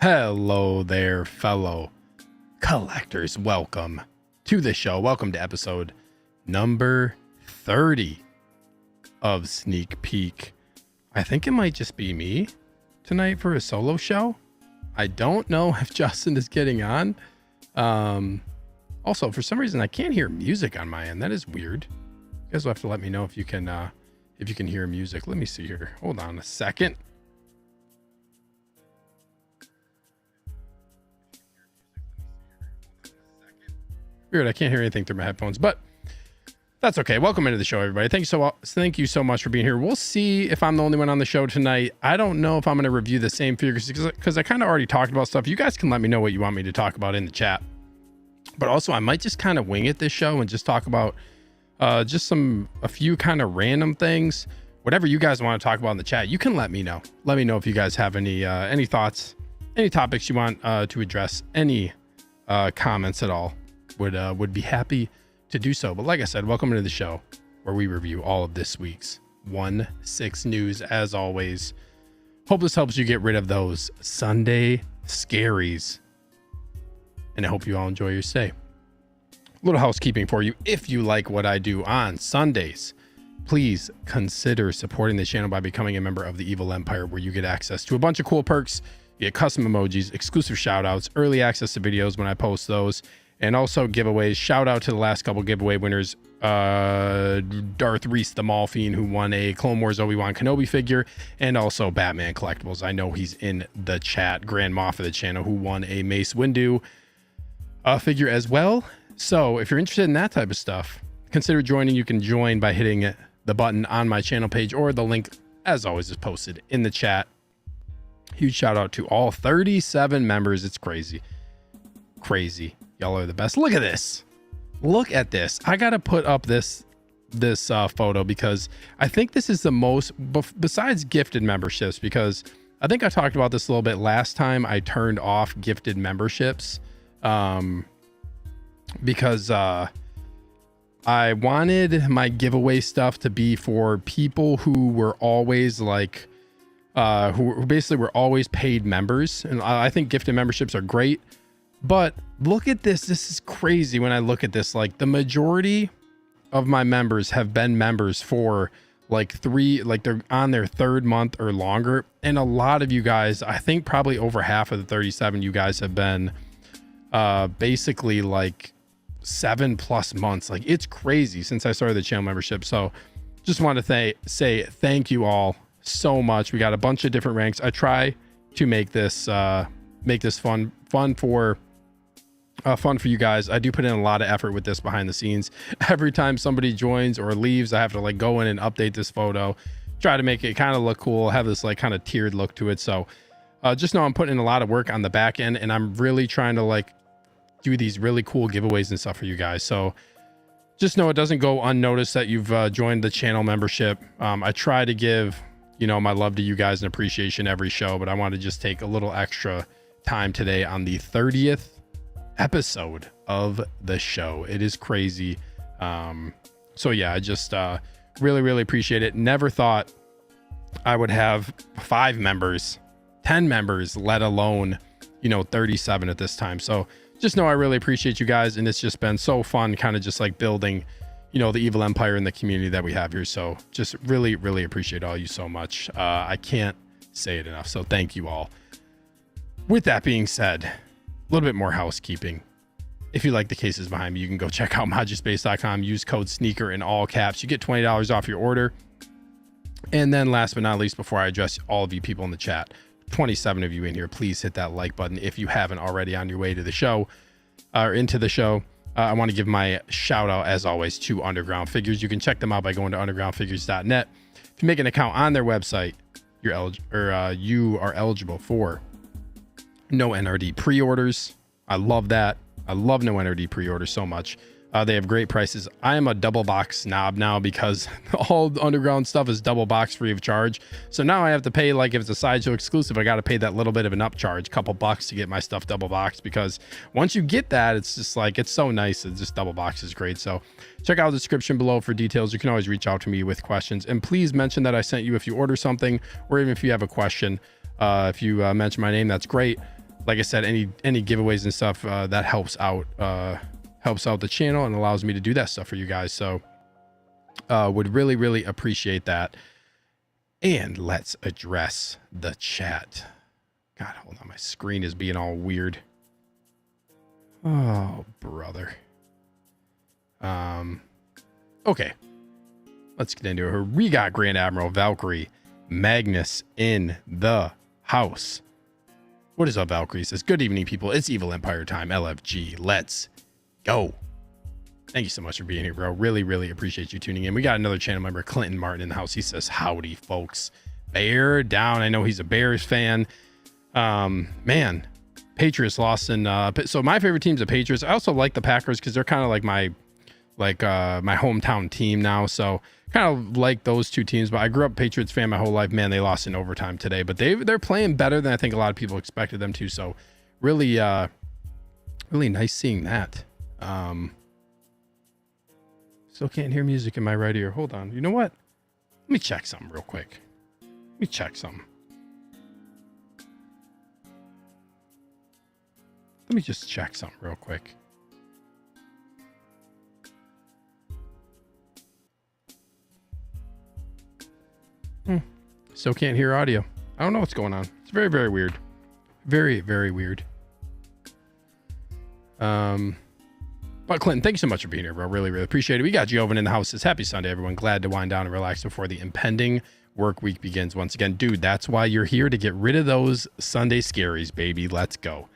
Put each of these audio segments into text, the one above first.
Hello there, fellow collectors. Welcome to the show. Welcome to episode number 30 of Sneak Peek. I think it might just be me tonight for a solo show. I don't know if Justin is getting on. Also, for some reason, I can't hear music on my end. That is weird. You guys will have to let me know if you can hear music. Let me see here. Hold on a second. Weird, I can't hear anything through my headphones, but that's okay. Welcome into the show, everybody. Thank you so much for being here. We'll see if I'm the only one on the show tonight. I don't know if I'm going to review the same figures because I kind of already talked about stuff. You guys can let me know what you want me to talk about in the chat. But also, I might just kind of wing it this show and just talk about just a few kind of random things. Whatever you guys want to talk about in the chat, you can let me know. Let me know if you guys have any thoughts, any topics you want to address, any comments at all. Would be happy to do so. But like I said, welcome to the show where we review all of this week's 1/6 news. As always, hope this helps you get rid of those Sunday scaries, and I hope you all enjoy your stay. A little housekeeping for you. If you like what I do on Sundays, please consider supporting the channel by becoming a member of the Evil Empire, where you get access to a bunch of cool perks. You get custom emojis, exclusive shout outs, early access to videos when I post those, and also giveaways. Shout out to the last couple giveaway winners. Darth Reese the Maul Fiend, who won a Clone Wars Obi-Wan Kenobi figure, and also Batman Collectibles. I know he's in the chat. Grand Moff of the channel, who won a Mace Windu figure as well. So if you're interested in that type of stuff, consider joining. You can join by hitting the button on my channel page, or the link, as always, is posted in the chat. Huge shout out to all 37 members. It's crazy. Y'all are the best. Look at this. Look at this. I gotta put up this photo because I think this is the most, besides gifted memberships, because I think I talked about this a little bit last time I turned off gifted memberships, because I wanted my giveaway stuff to be for people who were always like who basically were always paid members, and I think gifted memberships are great. But look at this. This is crazy when I look at this. Like, the majority of my members have been members for like they're on their third month or longer. And a lot of you guys, I think probably over half of the 37, you guys have been basically like 7+ months. Like, it's crazy since I started the channel membership. So just want to say thank you all so much. We got a bunch of different ranks. I try to make this fun for you guys. I do put in a lot of effort with this behind the scenes. Every time somebody joins or leaves, I have to like go in and update this photo, try to make it kind of look cool, have this like kind of tiered look to it. So just know I'm putting in a lot of work on the back end, and I'm really trying to like do these really cool giveaways and stuff for you guys. So just know it doesn't go unnoticed that you've joined the channel membership. I try to give, my love to you guys and appreciation every show, but I want to just take a little extra time today on the 30th episode of the show. It is crazy. So yeah, I just really appreciate it. Never thought I would have 5 members, 10 members, let alone 37 at this time. So just know I really appreciate you guys, and it's just been so fun kind of just like building the Evil Empire and the community that we have here. So just really appreciate all you so much. I can't say it enough, so thank you all. With that being said, a little bit more housekeeping. If you like the cases behind me, you can go check out MODUSPACE.com. Use code SNEAKER in all caps. You get $20 off your order. And then last but not least, before I address all of you people in the chat, 27 of you in here, please hit that like button if you haven't already on your way to the show or into the show. I want to give my shout out, as always, to Underground Figures. You can check them out by going to undergroundfigures.net. If you make an account on their website, you are eligible for no NRD pre-orders. I love that. I love no NRD pre-orders so much. They have great prices. I am a double box snob now because all Underground stuff is double box free of charge. So now I have to pay, like if it's a Sideshow exclusive, I got to pay that little bit of an upcharge, couple bucks to get my stuff double boxed, because once you get that, it's just like, it's so nice. It's just double box is great. So check out the description below for details. You can always reach out to me with questions, and please mention that I sent you if you order something, or even if you have a question. If you mention my name, that's great. like I said, any giveaways and stuff, that helps out the channel and allows me to do that stuff for you guys. So would really appreciate that. And let's address the chat. God, hold on, my screen is being all weird. Oh, brother. Okay, let's get into her. We got Grand Admiral Valkyrie Magnus in the house. What is up, Valkyrie? Says, good evening, people. It's Evil Empire time. LFG. Let's go. Thank you so much for being here, bro. Really appreciate you tuning in. We got another channel member, Clinton Martin, in the house. He says, howdy, folks. Bear down. I know he's a Bears fan. Man, Patriots lost in, so my favorite team's the Patriots. I also like the Packers because they're kind of like my hometown team now. So kind of like those two teams, but I grew up a Patriots fan my whole life. Man, they lost in overtime today, but they're playing better than I think a lot of people expected them to. So really nice seeing that. Still can't hear music in my right ear. Hold on. You know what? Let me check something real quick. Let me check something. Let me just check something real quick. Still can't hear audio. I don't know what's going on. It's very weird. Very weird. But Clinton, thank you so much for being here, bro. Really appreciate it. We got Jovan in the house. Says, happy Sunday, everyone. Glad to wind down and relax before the impending work week begins once again. Dude, that's why you're here, to get rid of those Sunday scaries, baby. Let's go.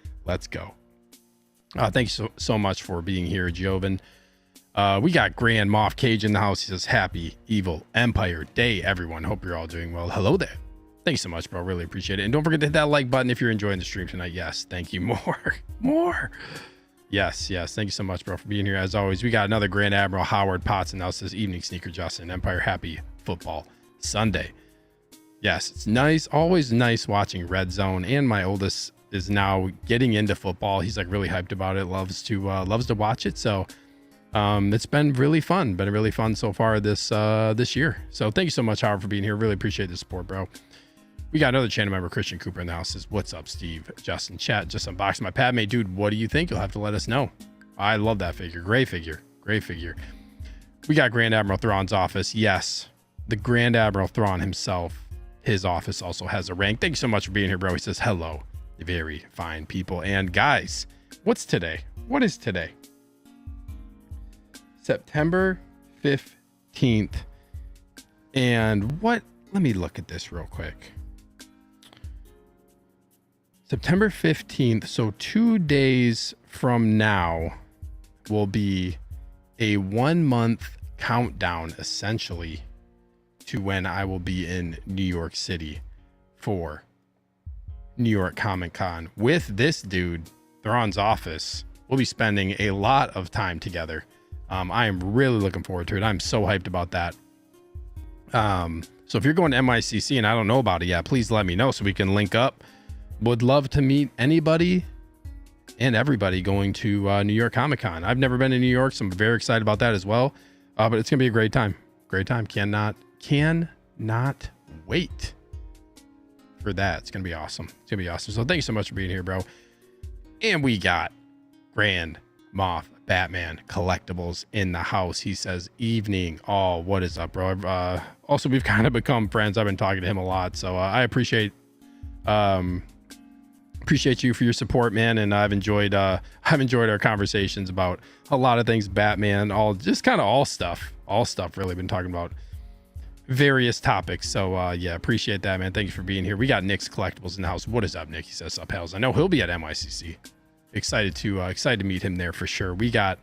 Thank you so much for being here, Jovan. We got Grand Moff Cage in the house. He says, happy Evil Empire Day, everyone. Hope you're all doing well. Hello there. Thank you so much, bro. Really appreciate it. And don't forget to hit that like button if you're enjoying the stream tonight. Yes, thank you. More. Yes. Thank you so much, bro, for being here. As always, we got another Grand Admiral Howard Potts, and now says, evening, Sneaker Justin. Empire, happy football Sunday. Yes, it's nice. Always nice watching Red Zone. And my oldest is now getting into football. He's like really hyped about it. Loves to watch it. So it's been really fun. Been really fun so far this year. So thank you so much, Howard, for being here. Really appreciate the support, bro. We got another channel member, Christian Cooper, in the house. Says, what's up, Steve? Justin, chat. Just unboxing my Padme. Dude, what do you think? You'll have to let us know. I love that figure. Great figure. We got Grand Admiral Thrawn's office. Yes, the Grand Admiral Thrawn himself. His office also has a rank. Thank you so much for being here, bro. He says, hello, very fine people. And guys, what's today? What is today? September 15th. And what? Let me look at this real quick. September 15th. So 2 days from now will be a 1 month countdown, essentially, to when I will be in New York City for New York Comic Con with this dude, Thrawn's office. We'll be spending a lot of time together. I am really looking forward to it. I'm so hyped about that. So if you're going to MICC and I don't know about it yet, please let me know so we can link up. Would love to meet anybody and everybody going to New York Comic Con. I've never been to New York, so I'm very excited about that as well. But it's gonna be a great time. Cannot wait for that. It's gonna be awesome. So thank you so much for being here, bro. And we got Grand Moff Batman Collectibles in the house. He says, evening. Oh, what is up, bro? Also, we've kind of become friends. I've been talking to him a lot, so I appreciate you for your support, man. And I've enjoyed our conversations about a lot of things, Batman, all stuff really. Been talking about various topics. So yeah, appreciate that, man. Thank you for being here. We got Nick's Collectibles in the house. What is up, Nick? He says, up, hells. I know he'll be at MICC. Excited to meet him there for sure. We got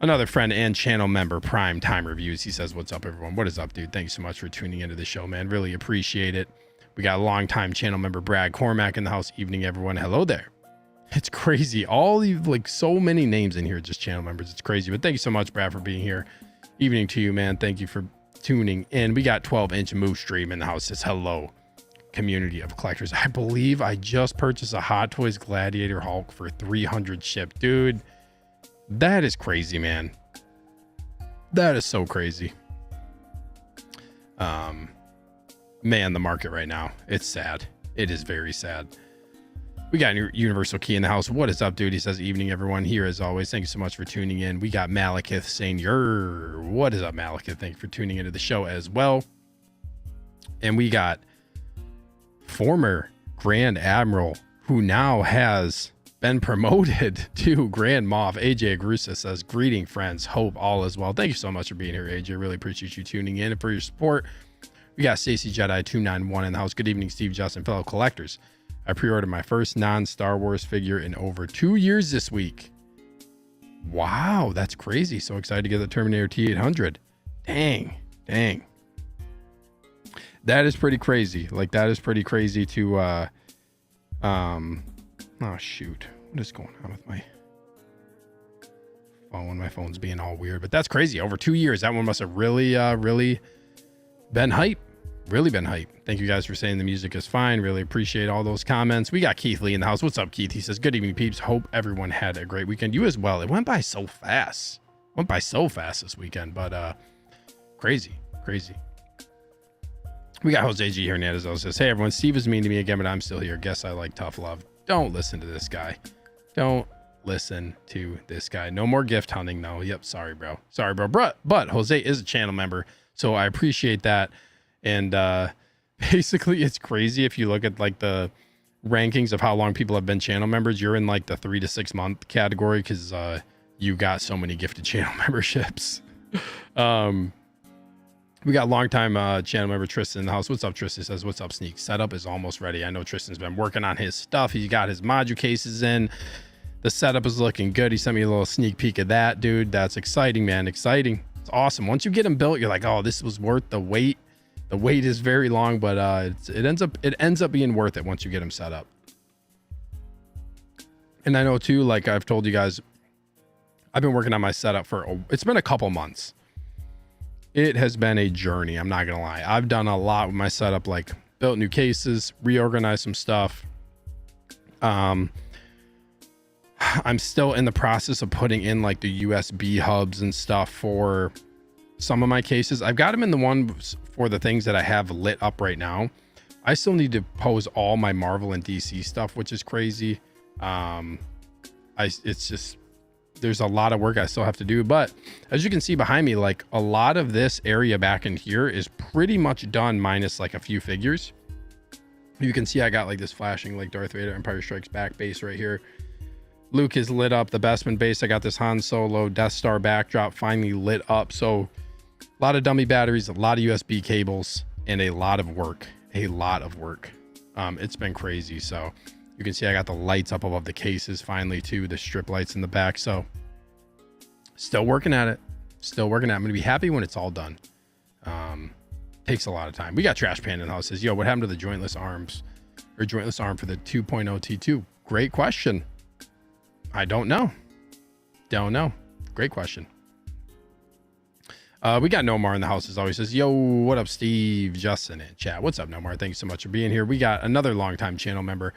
another friend and channel member, Prime Time Reviews. He says, what's up, everyone? What is up, dude? Thank you so much for tuning into the show, man. Really appreciate it. We got a longtime channel member, Brad Cormack, in the house. Evening, everyone. Hello there. It's crazy. All these, like, so many names in here, just channel members. It's crazy. But thank you so much, Brad, for being here. Evening to you, man. Thank you for tuning in. We got 12-inch Moose Stream in the house. Says, hello, community of collectors. I believe I just purchased a Hot Toys Gladiator Hulk for 300 shipped. Dude, that is crazy, man. That is so crazy. Man, the market right now, it's sad. It is very sad. We got Universal Key in the house. What is up, dude? He says, evening, everyone. Here as always. Thank you so much for tuning in. We got Malekith saying, what is up, Malekith? Thank you for tuning into the show as well. And we got former Grand Admiral, who now has been promoted to Grand Moff. AJ Agrusa says, greeting, friends. Hope all is well. Thank you so much for being here, AJ. Really appreciate you tuning in and for your support. We got Stacy Jedi 291 in the house. Good evening, Steve, Justin, fellow collectors. I pre-ordered my first non-Star Wars figure in over 2 years this week. Wow, that's crazy. So excited to get the Terminator T-800. Dang. That is pretty crazy. Like, that is pretty crazy to, oh, shoot. What is going on with my phone? My phone's being all weird, but that's crazy. Over 2 years. That one must have really been hype. Really been hype. Thank you guys for saying the music is fine. Really appreciate all those comments. We got Keith Lee in the house. What's up, Keith? He says, good evening, peeps. Hope everyone had a great weekend. You as well. It went by so fast. This weekend, but crazy. We got Jose G Hernandez. Says, hey, everyone. Steve is mean to me again, but I'm still here. Guess I like tough love. Don't listen to this guy. No more gift hunting, though. Yep. Sorry, bro. But Jose is a channel member, so I appreciate that. And basically it's crazy if you look at like the rankings of how long people have been channel members. You're in like the 3 to 6 month category because you got so many gifted channel memberships. We got longtime channel member Tristan in the house. What's up, Tristan? Says, what's up, Sneak? Setup is almost ready. I know Tristan's been working on his stuff. He's got his module cases in. The setup is looking good. He sent me a little sneak peek of that, dude. That's exciting, man. Exciting. It's awesome. Once you get them built, you're like, oh, this was worth the wait. The wait is very long, but it ends up being worth it once you get them set up. And I know too, like I've told you guys, I've been working on my setup it's been a couple months. It has been a journey. I'm not gonna lie. I've done a lot with my setup, like built new cases, reorganized some stuff. I'm still in the process of putting in like the USB hubs and stuff for some of my cases. I've got them in the one for the things that I have lit up right now. I still need to pose all my Marvel and DC stuff, which is crazy. It's just, there's a lot of work I still have to do, but as you can see behind me, like a lot of this area back in here is pretty much done minus like a few figures. You can see I got like this flashing like Darth Vader Empire Strikes Back base right here. Luke is lit up. The Bestman base, I got this Han Solo Death Star backdrop finally lit up. So a lot of dummy batteries, a lot of USB cables, and a lot of work. It's been crazy. So you can see I got the lights up above the cases finally too, the strip lights in the back. So still working at it. I'm going to be happy when it's all done. Takes a lot of time. We got Trash Panda in the house. Says, yo, what happened to the jointless arms or jointless arm for the 2.0 T2? Great question. I don't know. Great question. We got Nomar in the house as always. Says, yo, what up, Steve, Justin, and chat. What's up, Nomar? Thank you so much for being here. We got another longtime channel member,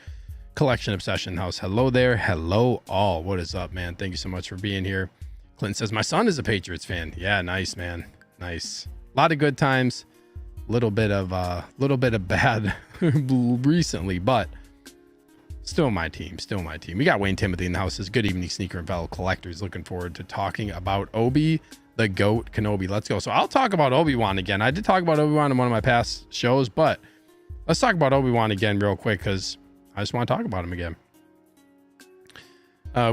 Collection Obsession house. Hello there. Hello all. What is up, man? Thank you so much for being here. Clinton says, my son is a Patriots fan. Yeah, nice, man. Nice. A lot of good times. Little bit of bad recently, but still my team. We got Wayne Timothy in the house. Says, good evening, Sneaker and fellow collectors. Looking forward to talking about Obi the GOAT Kenobi. Let's go. So I'll talk about Obi-Wan again. I did talk about Obi-Wan in one of my past shows, but let's talk about Obi-Wan again real quick because I just want to talk about him again.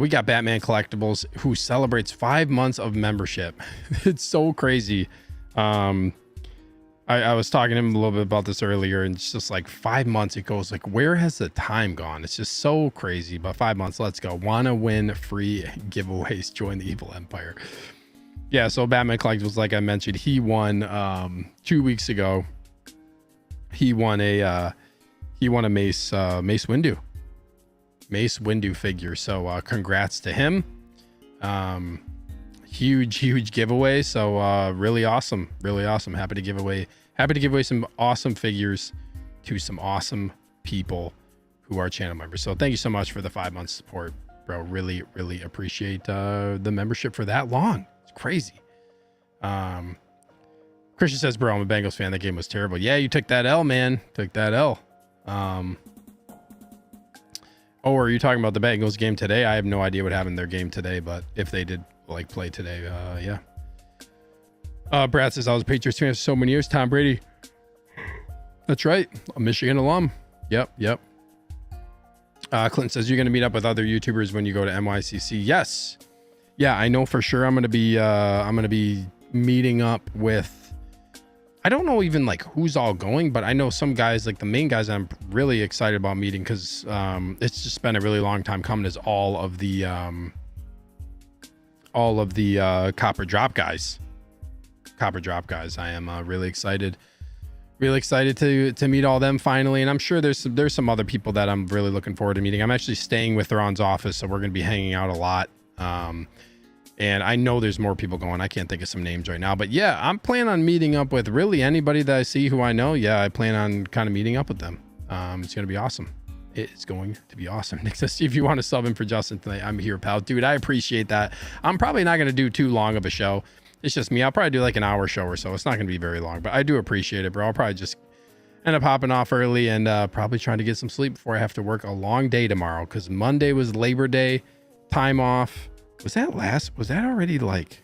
We got Batman Collectibles, who celebrates 5 months of membership. It's so crazy. I was talking to him a little bit about this earlier, and it's just like 5 months. It goes like, where has the time gone? It's just so crazy. But 5 months, let's go. Wanna win free giveaways? Join the evil empire. Yeah, so Batman Collectibles, like I mentioned, he won 2 weeks ago. He won a Mace Windu figure. So congrats to him. Huge giveaway. So really awesome. Happy to give away some awesome figures to some awesome people who are channel members. So thank you so much for the 5 months support, bro. Really appreciate the membership for that long. Crazy. Christian says, bro, I'm a Bengals fan. That game was terrible. Yeah, you took that L, man. Oh, are you talking about the Bengals game today? I have no idea what happened in their game today, but if they did like play today, yeah. Brad says I was a Patriots fan for so many years. Tom Brady. That's right. A Michigan alum. Yep. Clinton says you're going to meet up with other YouTubers when you go to NYCC. Yes. Yeah, I know for sure. I'm going to be meeting up with, I don't know even like who's all going, but I know some guys, like the main guys I'm really excited about meeting, because it's just been a really long time coming, is all of the Copper Drop guys. I am really excited to meet all them finally, and I'm sure there's some other people that I'm really looking forward to meeting. I'm actually staying with Theron's office, so we're going to be hanging out a lot. And I know there's more people going. I can't think of some names right now, but yeah, I'm planning on meeting up with really anybody that I see who I know. Yeah, I plan on kind of meeting up with them. It's going to be awesome. It's going to be awesome. Nick says, if you want to sub in for Justin tonight, I'm here, pal. Dude, I appreciate that. I'm probably not going to do too long of a show. It's just me. I'll probably do like an hour show or so. It's not going to be very long, but I do appreciate it, bro. I'll probably just end up hopping off early and probably trying to get some sleep before I have to work a long day tomorrow, because Monday was Labor Day, time off. Was that already like,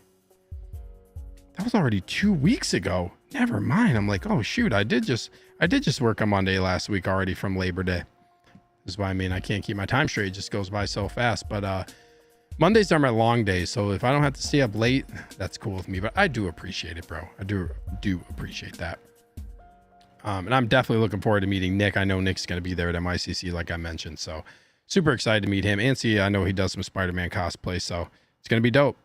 that was already 2 weeks ago. Never mind. I'm like, oh shoot, I did just work on Monday last week already from Labor Day. This is why, I mean, I can't keep my time straight. It just goes by so fast. But Mondays are my long days, so if I don't have to stay up late, that's cool with me. But I do appreciate it, bro. I do appreciate that. And I'm definitely looking forward to meeting Nick. I know Nick's going to be there at MICC, like I mentioned, so super excited to meet him. And see, I know he does some Spider-Man cosplay, so it's going to be dope.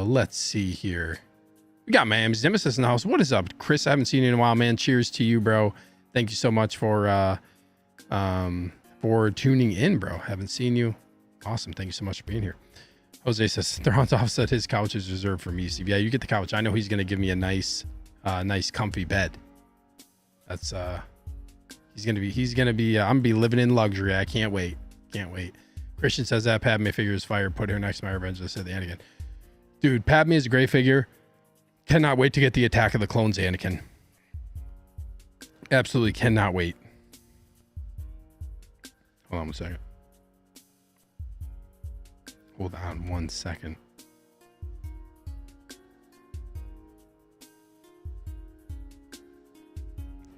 Let's see here. We got Miami's Nemesis in the house. What is up, Chris? I haven't seen you in a while, man. Cheers to you, bro. Thank you so much for tuning in, bro. Haven't seen you. Awesome. Thank you so much for being here. Jose says Theron's offset, his couch is reserved for me, Steve. Yeah, you get the couch. I know he's going to give me a nice comfy bed. That's he's gonna be I'm gonna be living in luxury. I can't wait. Christian says that Padme figure is fire. Put her next to my Revenge of the Sith Anakin. Dude, Padme is a great figure. Cannot wait to get the Attack of the Clones Anakin. Absolutely cannot wait. Hold on 1 second. Hold on 1 second.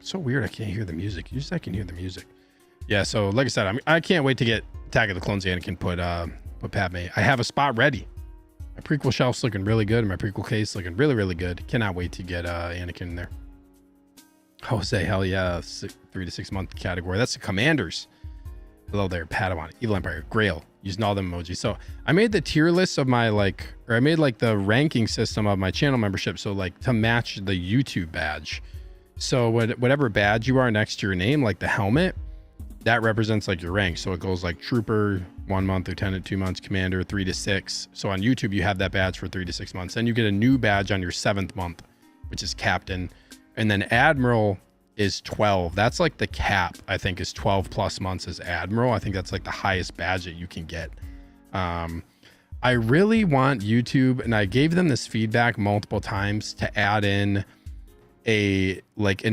So weird, I can't hear the music. Usually I can hear the music. Yeah, so like I said, I can't wait to get Attack of the Clones Anakin put Padme. I have a spot ready. My prequel shelf's looking really good, and my prequel case looking really, really good. Cannot wait to get Anakin in there. Jose, hell yeah, 3 to 6 month category. That's the Commanders. Hello there, Padawan, Evil Empire, Grail, using all them emojis. So I made the tier list of my I made like the ranking system of my channel membership, so like to match the YouTube badge. So whatever badge you are next to your name, like the helmet, that represents like your rank. So it goes like Trooper 1 month, Lieutenant 2 months, Commander 3 to 6. So on YouTube you have that badge for 3 to 6 months. Then you get a new badge on your 7th month, which is Captain. And then Admiral is 12. That's like the cap, I think, is 12 plus months as Admiral. I think that's like the highest badge that you can get. I really want YouTube, and I gave them this feedback multiple times, to add in an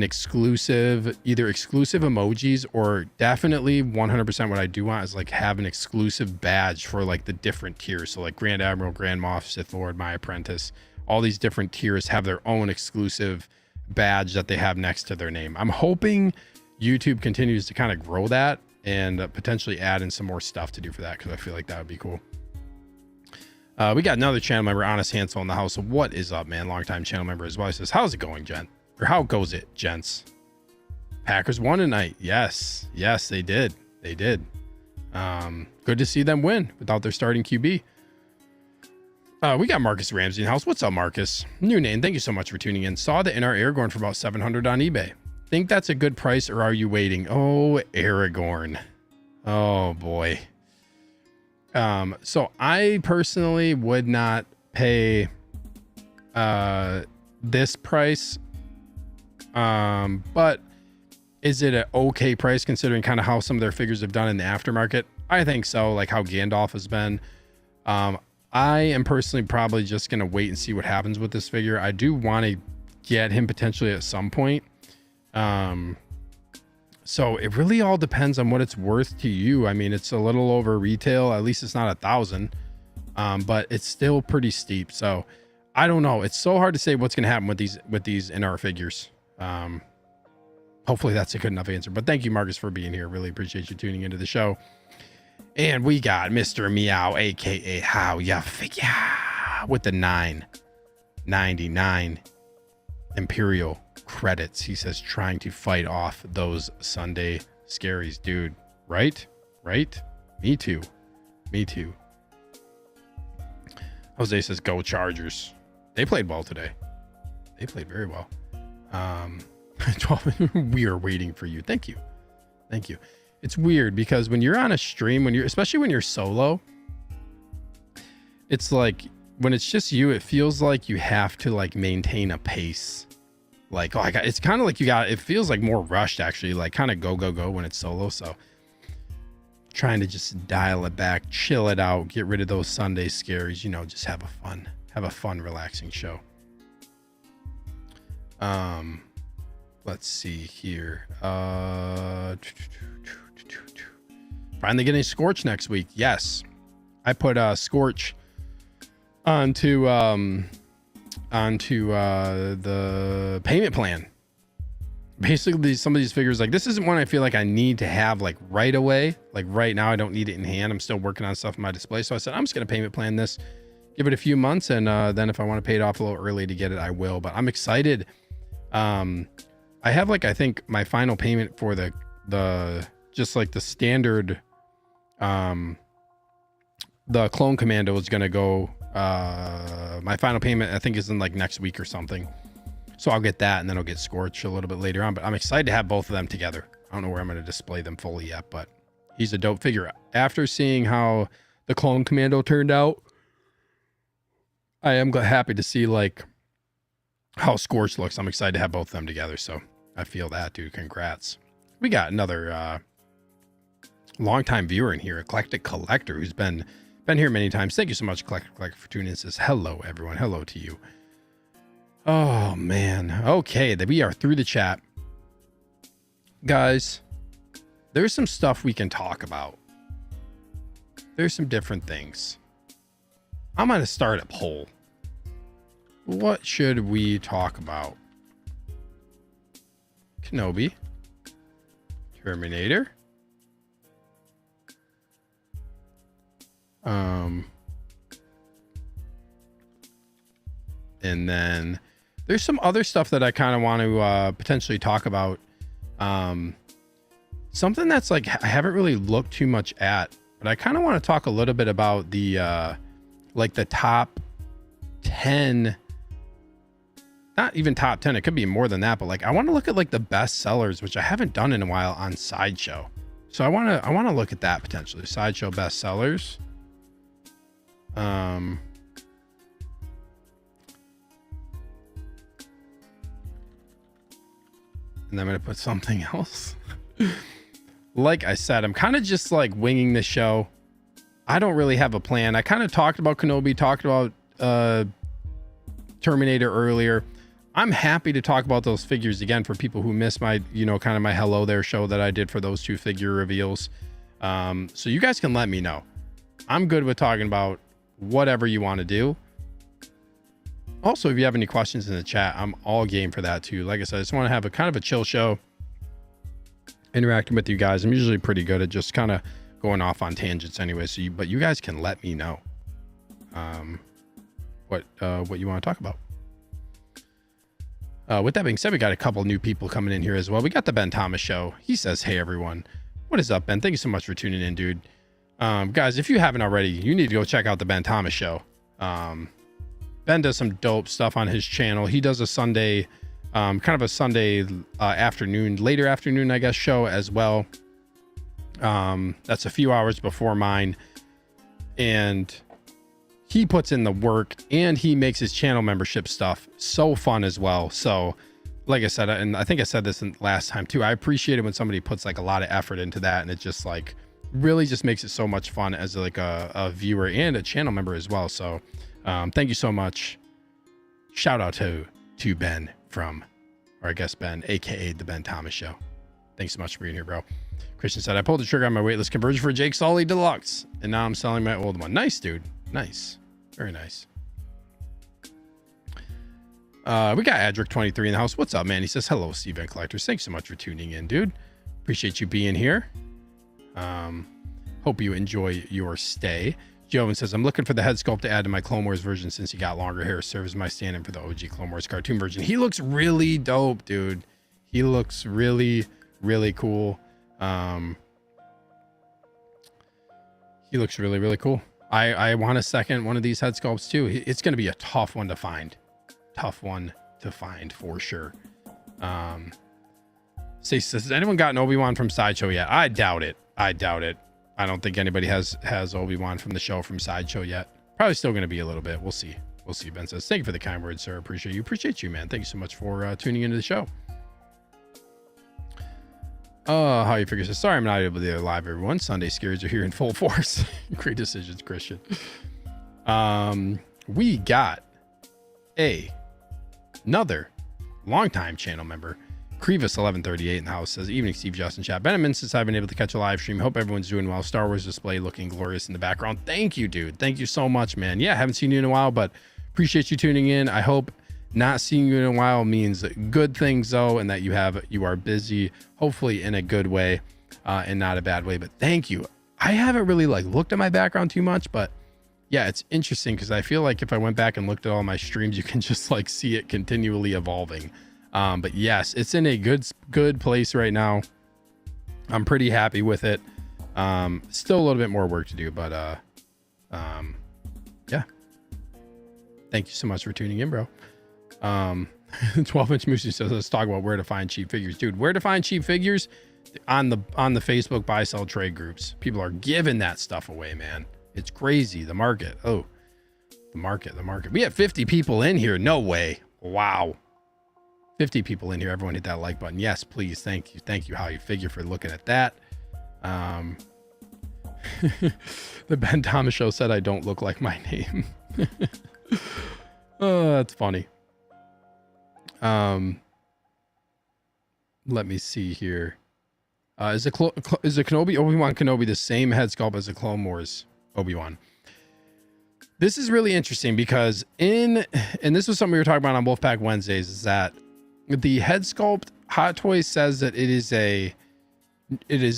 exclusive, either exclusive emojis, or definitely 100% what I do want is like have an exclusive badge for like the different tiers. So like Grand Admiral, Grand Moff, Sith Lord, My Apprentice, all these different tiers have their own exclusive badge that they have next to their name. I'm hoping YouTube continues to kind of grow that and potentially add in some more stuff to do for that, because I feel like that would be cool. We got another channel member, Honest Hansel, in the house. So what is up, man? Longtime channel member as well. He says, how's it going, gent? Or how goes it, gents? Packers won tonight. Yes, they did. Good to see them win without their starting QB. We got Marcus Ramsey in the house. What's up, Marcus? New name. Thank you so much for tuning in. Saw the NR Aragorn for about $700 on eBay. Think that's a good price, or are you waiting? Oh, Aragorn. Oh boy. So I personally would not pay this price. But is it an okay price considering kind of how some of their figures have done in the aftermarket? I think so, like how Gandalf has been. I am personally probably just going to wait and see what happens with this figure. I do want to get him potentially at some point. So it really all depends on what it's worth to you. I mean, it's a little over retail. At least it's not 1,000, but it's still pretty steep. So I don't know. It's so hard to say what's going to happen with these NR figures. Hopefully that's a good enough answer, but thank you, Marcus, for being here. Really appreciate you tuning into the show. And we got Mr. Meow, aka How Ya Figure, with the 9.99 Imperial credits. He says, trying to fight off those Sunday scaries, dude. Right? Me too. Jose says, go Chargers. They played well today. They played very well. 12, we are waiting for you. Thank you. It's weird because when you're on a stream, especially when you're solo, it's like when it's just you, it feels like you have to like maintain a pace. Like, it's kind of like it feels like more rushed actually, like kind of go when it's solo. So trying to just dial it back, chill it out, get rid of those Sunday scaries, just have a fun, relaxing show. Let's see here. Finally getting Scorch next week. Yes. I put Scorch onto the payment plan. Basically, some of these figures, like this isn't one I feel like I need to have like right away. Like right now, I don't need it in hand. I'm still working on stuff in my display. So I said, I'm just going to payment plan this, give it a few months. And then if I want to pay it off a little early to get it, I will. But I'm excited. I have I think my final payment for the just like the standard, the Clone Commando is going to go, my final payment, I think is in next week or something. So I'll get that and then I'll get Scorch a little bit later on, but I'm excited to have both of them together. I don't know where I'm going to display them fully yet, but he's a dope figure. After seeing how the Clone Commando turned out, I am happy to see how Scorch looks. I'm excited to have both of them together. So I feel that, dude. Congrats. We got another longtime viewer in here, Eclectic Collector, who's been here many times. Thank you so much, Eclectic Collector, for tuning in. Says hello, everyone. Hello to you. Oh man. Okay, we are through the chat, guys. There's some stuff we can talk about. There's some different things. I'm gonna start a poll. What should we talk about? Kenobi, Terminator, and then there's some other stuff that I kind of want to potentially talk about. Something that's I haven't really looked too much at, but I kind of want to talk a little bit about the the top 10. Not even top 10, it could be more than that, but I want to look at the best sellers, which I haven't done in a while on Sideshow. So I want to look at that potentially. Sideshow best sellers. And then I'm going to put something else. Like I said, I'm kind of just winging the show. I don't really have a plan. I kind of talked about Kenobi, talked about Terminator earlier. I'm happy to talk about those figures again for people who missed my, kind of my hello there show that I did for those two figure reveals. So you guys can let me know. I'm good with talking about whatever you want to do. Also, if you have any questions in the chat, I'm all game for that too. Like I said, I just want to have a kind of a chill show, interacting with you guys. I'm usually pretty good at just kind of going off on tangents anyway. So but you guys can let me know what you want to talk about. With that being said, we got a couple new people coming in here as well. We got the Ben Thomas show. He says, hey everyone, what is up, Ben? Thank you so much for tuning in, dude. Guys, if you haven't already, you need to go check out the Ben Thomas show. Ben does some dope stuff on his channel. He does a Sunday, kind of a Sunday afternoon, later afternoon, I guess, show as well. That's a few hours before mine. And he puts in the work and he makes his channel membership stuff so fun as well. So like I said, and I think I said this last time too, I appreciate it when somebody puts a lot of effort into that, and it just really just makes it so much fun as a viewer and a channel member as well. So thank you so much. Shout out to Ben from or I guess Ben, aka the Ben Thomas Show. Thanks so much for being here, bro. Christian said, I pulled the trigger on my waitlist conversion for Jake Sully Deluxe, and now I'm selling my old one. Nice, dude. Nice. Very nice. We got Adric23 in the house. What's up, man? He says, hello, Steven Collectors. Thanks so much for tuning in, dude. Appreciate you being here. Hope you enjoy your stay. Jovan says, I'm looking for the head sculpt to add to my Clone Wars version since he got longer hair. Serves as my stand-in for the OG Clone Wars cartoon version. He looks really dope, dude. He looks really, really cool. He looks really, really cool. I want a second one of these head sculpts too. It's going to be a tough one to find. Tough one to find for sure. Says, has anyone gotten Obi-Wan from Sideshow yet? I doubt it. I don't think anybody has Obi-Wan from the show from Sideshow yet. Probably still going to be a little bit. We'll see. Ben says, thank you for the kind words, sir. Appreciate you, man. Thank you so much for tuning into the show. How you figure this? Sorry, I'm not able to do it live, everyone. Sunday scares are here in full force. Great decisions, Christian. We got another longtime channel member, Crevis1138 in the house, says, evening, Steve, Justin, chat. Benjamin, since I've been able to catch a live stream, hope everyone's doing well. Star Wars display looking glorious in the background. Thank you, dude. Thank you so much, man. Yeah, haven't seen you in a while, but appreciate you tuning in. I hope not seeing you in a while means good things though, and that you are busy, hopefully in a good way, and not a bad way. But thank you. I haven't really looked at my background too much, but yeah, it's interesting because I feel like if I went back and looked at all my streams, you can just see it continually evolving. But yes, it's in a good place right now. I'm pretty happy with it. Still a little bit more work to do, but yeah. Thank you so much for tuning in, bro. 12-inch Moosey says, let's talk about where to find cheap figures. Dude, where to find cheap figures? On the Facebook buy sell trade groups. People are giving that stuff away, man. It's crazy. The market. Oh, the market. We have 50 people in here. No way. Wow. 50 people in here. Everyone hit that like button. Yes, please. Thank you. How you figure for looking at that. The Ben Thomas Show said I don't look like my name. Oh, that's funny. Let me see here. Is the Obi-Wan Kenobi the same head sculpt as the Clone Wars Obi-Wan? This is really interesting because and this was something we were talking about on Wolfpack Wednesdays, is that the head sculpt, Hot Toys says that it is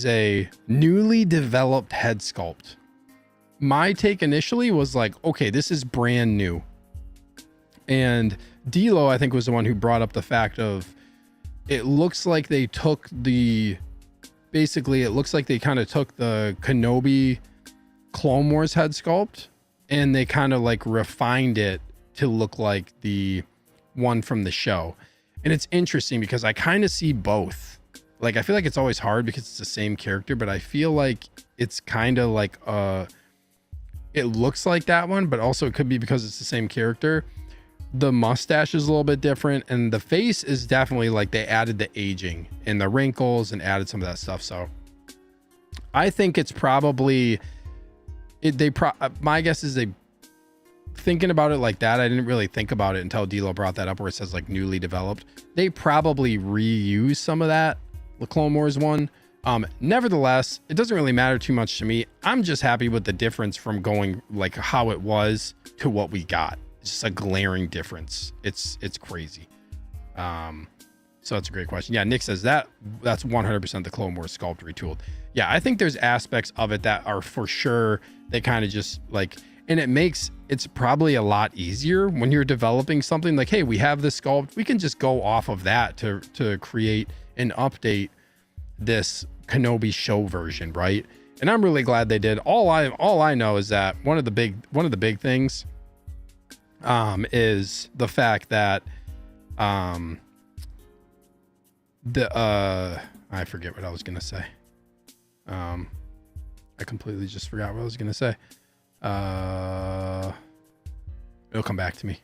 a newly developed head sculpt. My take initially was okay, this is brand new. And D'Lo, I think, was the one who brought up the fact of it looks like they took it looks like they kind of took the Kenobi Clone Wars head sculpt and they kind of refined it to look like the one from the show. And it's interesting because I kind of see both. I feel like it's always hard because it's the same character, but I feel like it's kind of it looks like that one, but also it could be because it's the same character. The mustache is a little bit different, and the face is definitely they added the aging and the wrinkles and added some of that stuff. So I think it's probably my guess is they thinking about it like that. I didn't really think about it until D'Lo brought that up where it says newly developed. They probably reuse some of that, the Clone Wars one. Nevertheless, it doesn't really matter too much to me. I'm just happy with the difference from going how it was to what we got. It's just a glaring difference. It's crazy. So that's a great question. Yeah, Nick says that's 100% the Clone Wars sculpt retooled. Yeah, I think there's aspects of it that are for sure they kind of just and it's probably a lot easier when you're developing something hey, we have this sculpt, we can just go off of that to create and update this Kenobi show version, right? And I'm really glad they did. All I know is that one of the big things is the fact that I forget what I was gonna say. I completely just forgot what I was gonna say. It'll come back to me.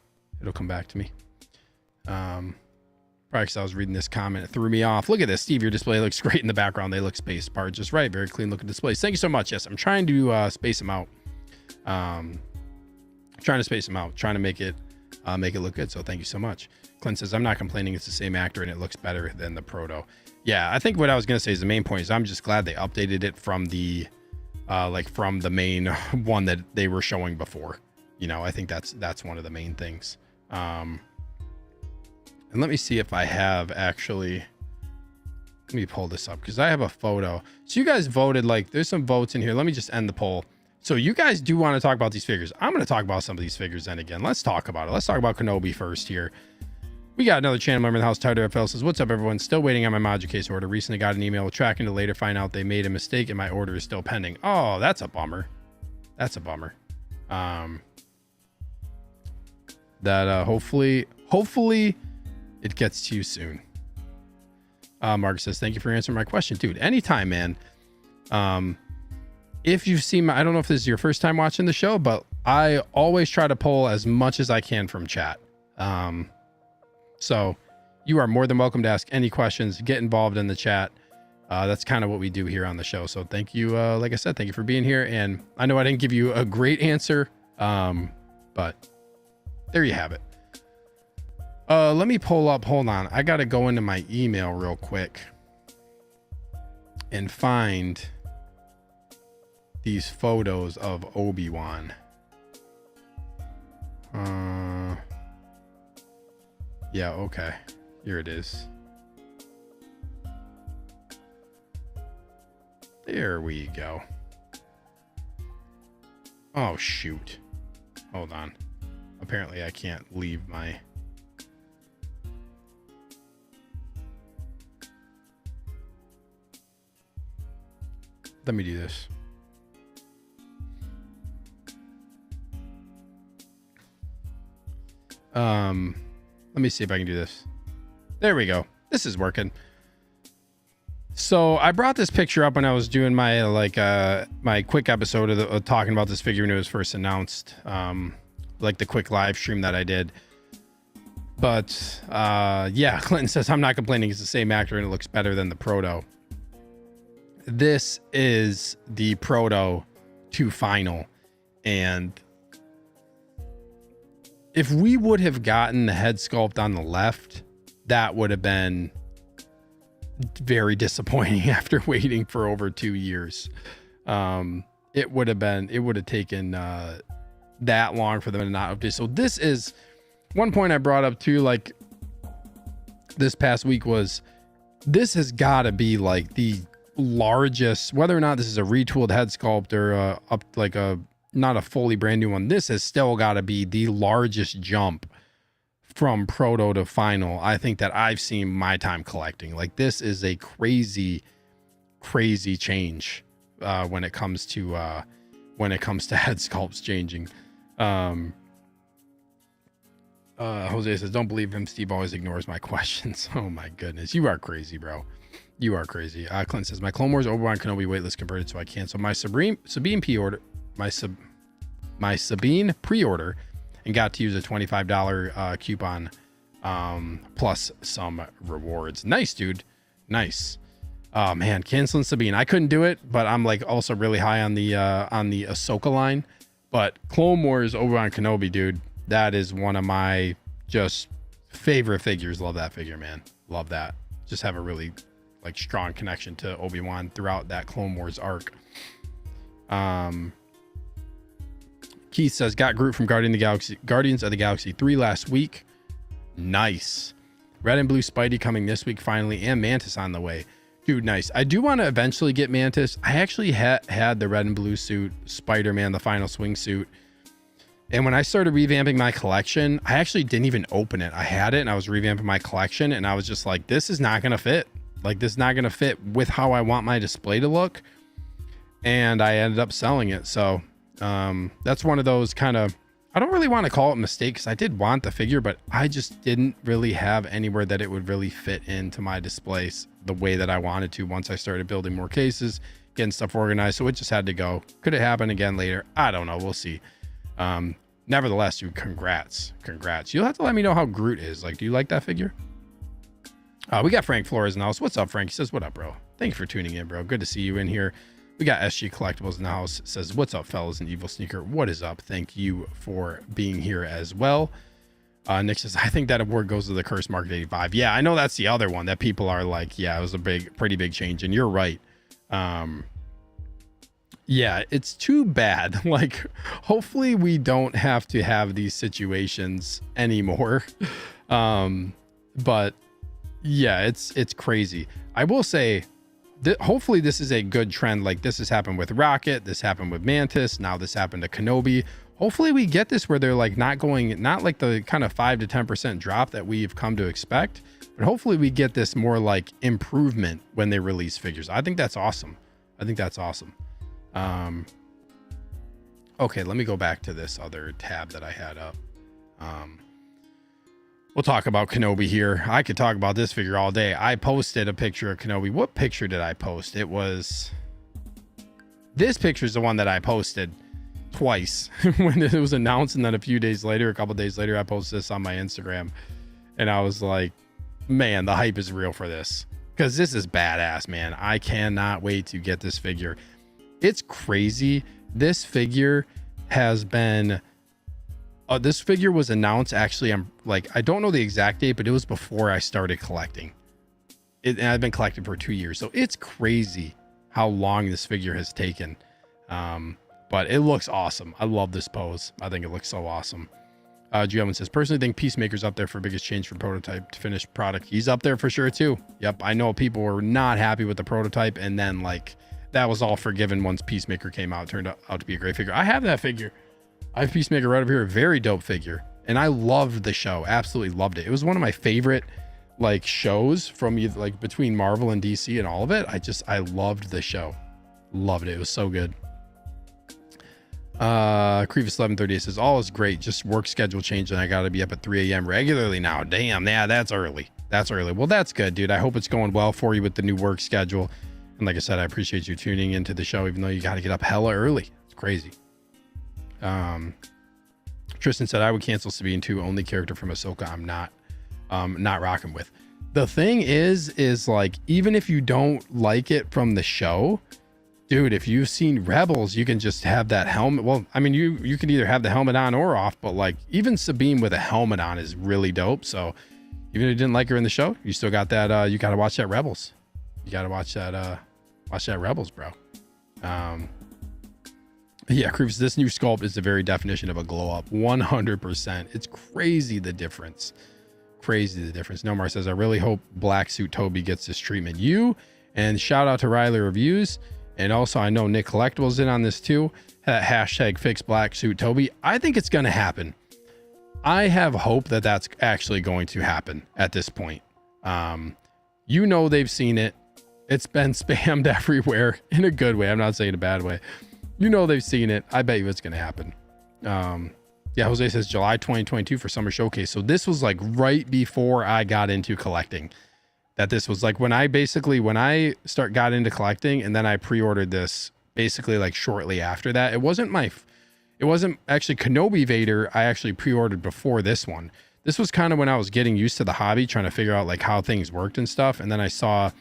Probably because I was reading this comment, it threw me off. Look at this, Steve, your display looks great in the background. They look spaced apart just right. Very clean looking displays. Thank you so much. Yes, I'm trying to space them out. Trying to make it make it look good. So thank you so much. Clint says, I'm not complaining. It's the same actor and it looks better than the proto. Yeah, I think what I was going to say is the main point is I'm just glad they updated it from the from the main one that they were showing before. You know, I think that's one of the main things. And let me see if I have actually, let me pull this up because I have a photo. So you guys voted, like there's some votes in here. Let me just end the poll. So you guys do want to talk about these figures. I'm going to talk about some of these figures then again. Let's talk about it. Let's talk about Kenobi first here. We got another channel member in the house. Tyler FL says, what's up, everyone? Still waiting on my module case order. Recently got an email tracking to later find out they made a mistake and my order is still pending. Oh, that's a bummer. That's a bummer. Hopefully it gets to you soon. Mark says, thank you for answering my question, dude. Anytime, man. If you've seen I don't know if this is your first time watching the show, but I always try to pull as much as I can from chat. So you are more than welcome to ask any questions, get involved in the chat. That's kind of what we do here on the show. So thank you. Like I said, thank you for being here. And I know I didn't give you a great answer, but there you have it. Let me pull up. Hold on. I got to go into my email real quick and find these photos of Obi-Wan. Yeah, okay. Here it is. There we go. Oh, shoot. Hold on. Apparently I can't leave my... Let me do this. Let me see if I can do this. There we go. This is working. So I brought this picture up when I was doing my my quick episode of talking about this figure when it was first announced, like the quick live stream that I did. But yeah, Clinton says, I'm not complaining. It's the same actor and it looks better than the proto. This is the proto to final, and if we would have gotten the head sculpt on the left, that would have been very disappointing after waiting for over 2 years. It would have taken that long for them to not update. So this is one point I brought up too, like this past week, was this has got to be like the largest, whether or not this is a retooled head sculpt or up like a not a fully brand new one, this has still got to be the largest jump from proto to final I think that I've seen my time collecting. Like this is a crazy change when it comes to head sculpts changing. Jose says, don't believe him, Steve always ignores my questions. Oh my goodness, you are crazy, bro. You are crazy. Clint says, my Clone Wars Obi-Wan Kenobi waitlist converted, so I canceled my Sabine pre-order, my Sabine pre-order, and got to use a $25 coupon plus some rewards. Nice, dude. Nice. Oh man, canceling Sabine. I couldn't do it, but I'm like also really high on the Ahsoka line. But Clone Wars Obi-Wan Kenobi, dude, that is one of my just favorite figures. Love that figure, man. Love that. Just have a really like strong connection to Obi-Wan throughout that Clone Wars arc. Keith says, got Groot from Guardians of the Galaxy 3 last week. Nice. Red and blue Spidey coming this week finally, and Mantis on the way. Dude, nice. I do want to eventually get Mantis. I actually had the red and blue suit, Spider-Man, the final swing suit. And when I started revamping my collection, I actually didn't even open it. I had it and I was revamping my collection and I was just like, this is not going to fit. Like, this is not going to fit with how I want my display to look. And I ended up selling it. So that's one of those kind of, I don't really want to call it mistakes. I did want the figure, but I just didn't really have anywhere that it would really fit into my displays the way that I wanted to once I started building more cases, getting stuff organized. So it just had to go. Could it happen again later? I don't know. We'll see. Nevertheless, dude, congrats. You'll have to let me know how Groot is. Like, do you like that figure? We got Frank Flores in the house. What's up, Frank? He says, what up, bro? Thank you for tuning in, bro. Good to see you in here. We got SG Collectibles in the house. Says, what's up, fellas, and Evil Sneaker? What is up? Thank you for being here as well. Nick says, I think that award goes to the Curse Market 85. Yeah, I know that's the other one that people are like, yeah, it was a pretty big change. And you're right. Yeah, it's too bad. Like, hopefully we don't have to have these situations anymore. But yeah, it's crazy. I will say that hopefully this is a good trend. Like, this has happened with Rocket, this happened with Mantis, now this happened to Kenobi. Hopefully we get this where they're like not like the kind of 5 to 10% drop that we've come to expect, but hopefully we get this more like improvement when they release figures. I think that's awesome. I think that's awesome. Okay, let me go back to this other tab that I had up. We'll talk about Kenobi here. I could talk about this figure all day. I posted a picture of Kenobi. What picture did I post? It was this picture is the one that I posted twice when it was announced, and then a couple days later, I posted this on my Instagram, and I was like, man, the hype is real for this, because this is badass, man. I cannot wait to get this figure. It's crazy. This figure has been this figure was announced, actually, I don't know the exact date, but it was before I started collecting it, and I've been collecting for 2 years, so it's crazy how long this figure has taken. But it looks awesome. I love this pose. I think it looks so awesome. G-Evan says, personally think Peacemaker's up there for biggest change from prototype to finished product. He's up there for sure too. Yep, I know people were not happy with the prototype, and then like that was all forgiven once Peacemaker came out. It turned out to be a great figure. I have that figure. I have Peacemaker right over here. A very dope figure. And I loved the show. Absolutely loved it. It was one of my favorite like shows from like between Marvel and DC and all of it. I loved the show. Loved it. It was so good. Crevious 1138 says, all is great, just work schedule changed and I gotta be up at 3 a.m. regularly now. Damn, yeah, that's early. Well, that's good, dude. I hope it's going well for you with the new work schedule, and like I said, I appreciate you tuning into the show even though you got to get up hella early. It's crazy. Tristan said, I would cancel Sabine too. Only character from Ahsoka I'm not rocking with. The thing is like, even if you don't like it from the show, dude, if you've seen Rebels, you can just have that helmet. Well, I mean, you can either have the helmet on or off, but like even Sabine with a helmet on is really dope. So even if you didn't like her in the show, you still got that. You got to watch that Rebels. You got to watch that Rebels, bro. Yeah, Creeps, this new sculpt is the very definition of a glow up. 100%. It's crazy the difference. Nomar says, I really hope Black Suit Toby gets this treatment. And shout out to Riley Reviews. And also, I know Nick Collectibles in on this too. Hashtag fix Black Suit Toby. I think it's going to happen. I have hope that that's actually going to happen at this point. You know, they've seen it. It's been spammed everywhere in a good way. I'm not saying a bad way. You know, they've seen it. I bet you it's going to happen. Yeah, Jose says July 2022 for Summer Showcase. So this was like right before I got into collecting. That this was like when I got into collecting, and then I pre-ordered this basically like shortly after that. It wasn't actually Kenobi Vader. I actually pre-ordered before this one. This was kind of when I was getting used to the hobby, trying to figure out like how things worked and stuff. And then I saw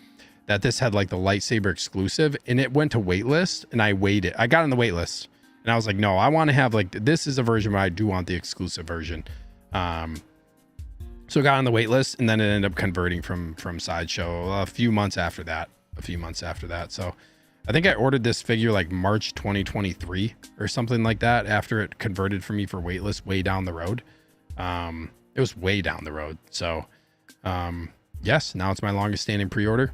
that this had like the lightsaber exclusive, and it went to waitlist, and I waited. I got on the waitlist, and I was like, no, I want to have like, this is a version where I do want the exclusive version. So I got on the wait list, and then it ended up converting from Sideshow a few months after that. So I think I ordered this figure like March 2023 or something like that, after it converted for me for waitlist way down the road. It was way down the road. So yes, now it's my longest standing pre-order.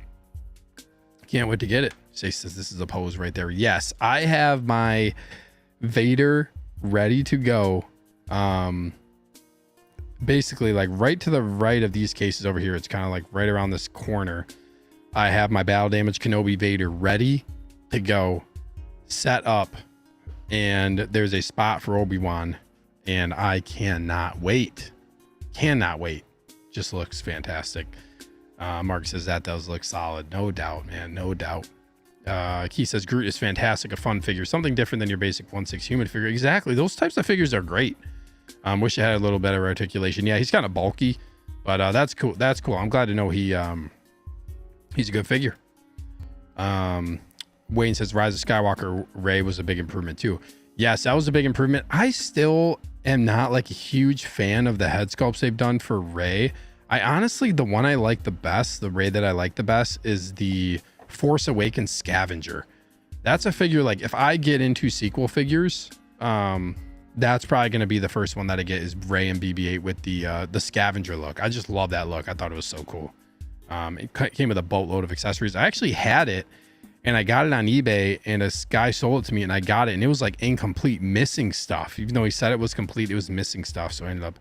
Can't wait to get it. Say says this is a pose right there. Yes, I have my Vader ready to go. Basically like right to the right of these cases over here. It's kind of like right around this corner. I have my battle damage Kenobi Vader ready to go, set up, and there's a spot for Obi-Wan, and I cannot wait. Just looks fantastic. Mark says that does look solid. No doubt, man. No doubt. Keith says Groot is fantastic, a fun figure, something different than your basic 1/6 human figure. Exactly. Those types of figures are great. Wish I had a little better articulation. Yeah, he's kind of bulky, but that's cool. I'm glad to know he's a good figure. Wayne says Rise of Skywalker Rey was a big improvement too. Yes, that was a big improvement. I still am not like a huge fan of the head sculpts they've done for Rey. I honestly, the one I like the best, the Rey that I like the best, is the Force Awakens Scavenger. That's a figure, like if I get into sequel figures, that's probably going to be the first one that I get, is Rey and BB-8 with the scavenger look. I just love that look. I thought it was so cool. It came with a boatload of accessories. I actually had it and I got it on eBay, and a guy sold it to me and I got it, and it was like incomplete, missing stuff. Even though he said it was complete, it was missing stuff. So I ended up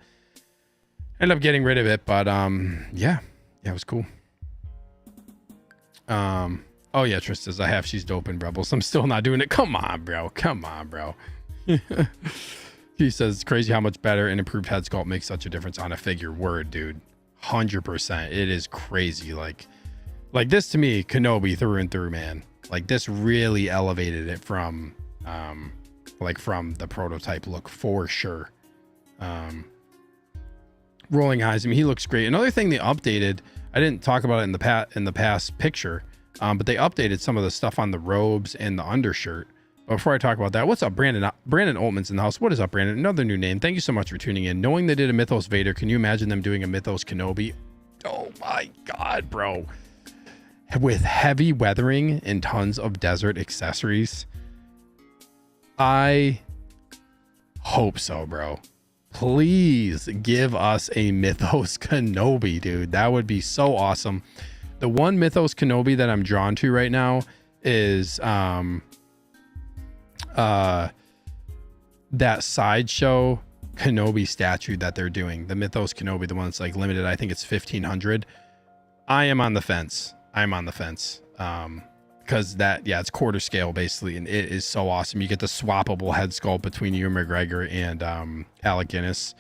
getting rid of it. But yeah, it was cool. Oh yeah, Tris says, I have She's Dope in Rebels. I'm still not doing it. Come on, bro. Come on, bro. He says, it's crazy how much better an improved head sculpt makes such a difference on a figure. Word, dude. 100%. It is crazy. Like this to me, Kenobi through and through, man. Like this really elevated it from from the prototype look for sure. Rolling eyes. I mean, he looks great. Another thing they updated, I didn't talk about it in the past picture, but they updated some of the stuff on the robes and the undershirt. But before I talk about that, what's up, Brandon? Brandon Altman's in the house. What is up, Brandon? Another new name. Thank you so much for tuning in. Knowing they did a Mythos Vader, can you imagine them doing a Mythos Kenobi? Oh my God, bro. With heavy weathering and tons of desert accessories. I hope so, bro. Please give us a Mythos Kenobi, dude. That would be so awesome. The one Mythos Kenobi that I'm drawn to right now is that Sideshow Kenobi statue that they're doing. The Mythos Kenobi, the one that's like limited. I think it's 1,500. I am on the fence. I'm on the fence. Because that, yeah, it's quarter scale basically, and it is so awesome. You get the swappable head sculpt between Ewan McGregor and Alec Guinness.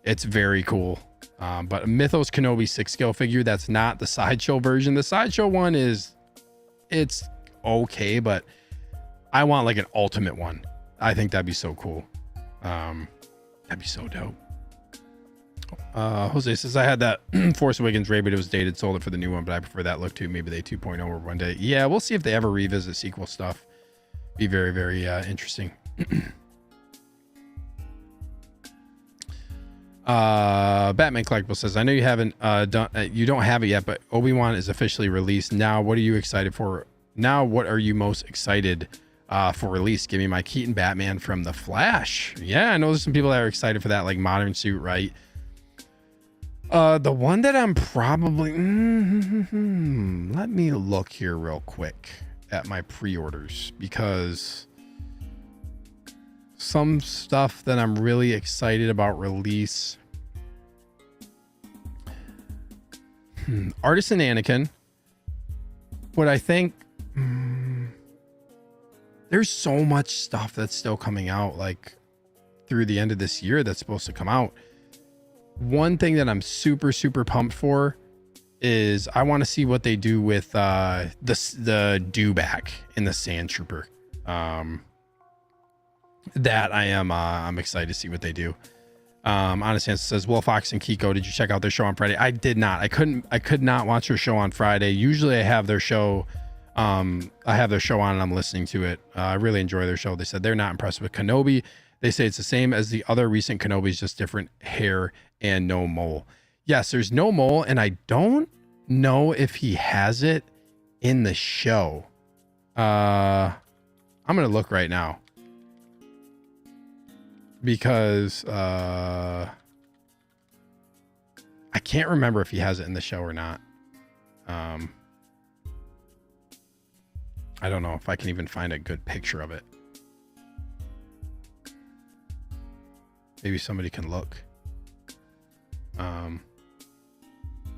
It's very cool. But a Mythos Kenobi 6 scale figure, that's not the Sideshow version. The Sideshow one it's okay, but I want like an ultimate one. I think that'd be so cool. That'd be so dope. Jose says, I had that Force Awakens Rey, but it was dated, sold it for the new one, but I prefer that look too. Maybe they 2.0 or one day. Yeah, we'll see if they ever revisit sequel stuff. Be very, very interesting. Batman Collectible says, I know you haven't you don't have it yet, but Obi-Wan is officially released. Now, what are you excited for? Now, what are you most excited for release? Give me my Keaton Batman from The Flash. Yeah, I know there's some people that are excited for that, like modern suit, right? The one that I'm probably let me look here real quick at my pre-orders, because some stuff that I'm really excited about release. Artisan Anakin. What I think, there's so much stuff that's still coming out like through the end of this year that's supposed to come out. One thing that I'm super, super pumped for is I want to see what they do with the dewback in the Sand Trooper. That I'm excited to see what they do. Honest Answer says, Will Fox and Kiko, did you check out their show on Friday? I did not. I could not watch their show on Friday. Usually I have their show. I have their show on and I'm listening to it. I really enjoy their show. They said they're not impressed with Kenobi. They say it's the same as the other recent Kenobis, just different hair and no mole. Yes, there's no mole, and I don't know if he has it in the show. I'm gonna look right now, because I can't remember if he has it in the show or not. I don't know if I can even find a good picture of it. Maybe somebody can look.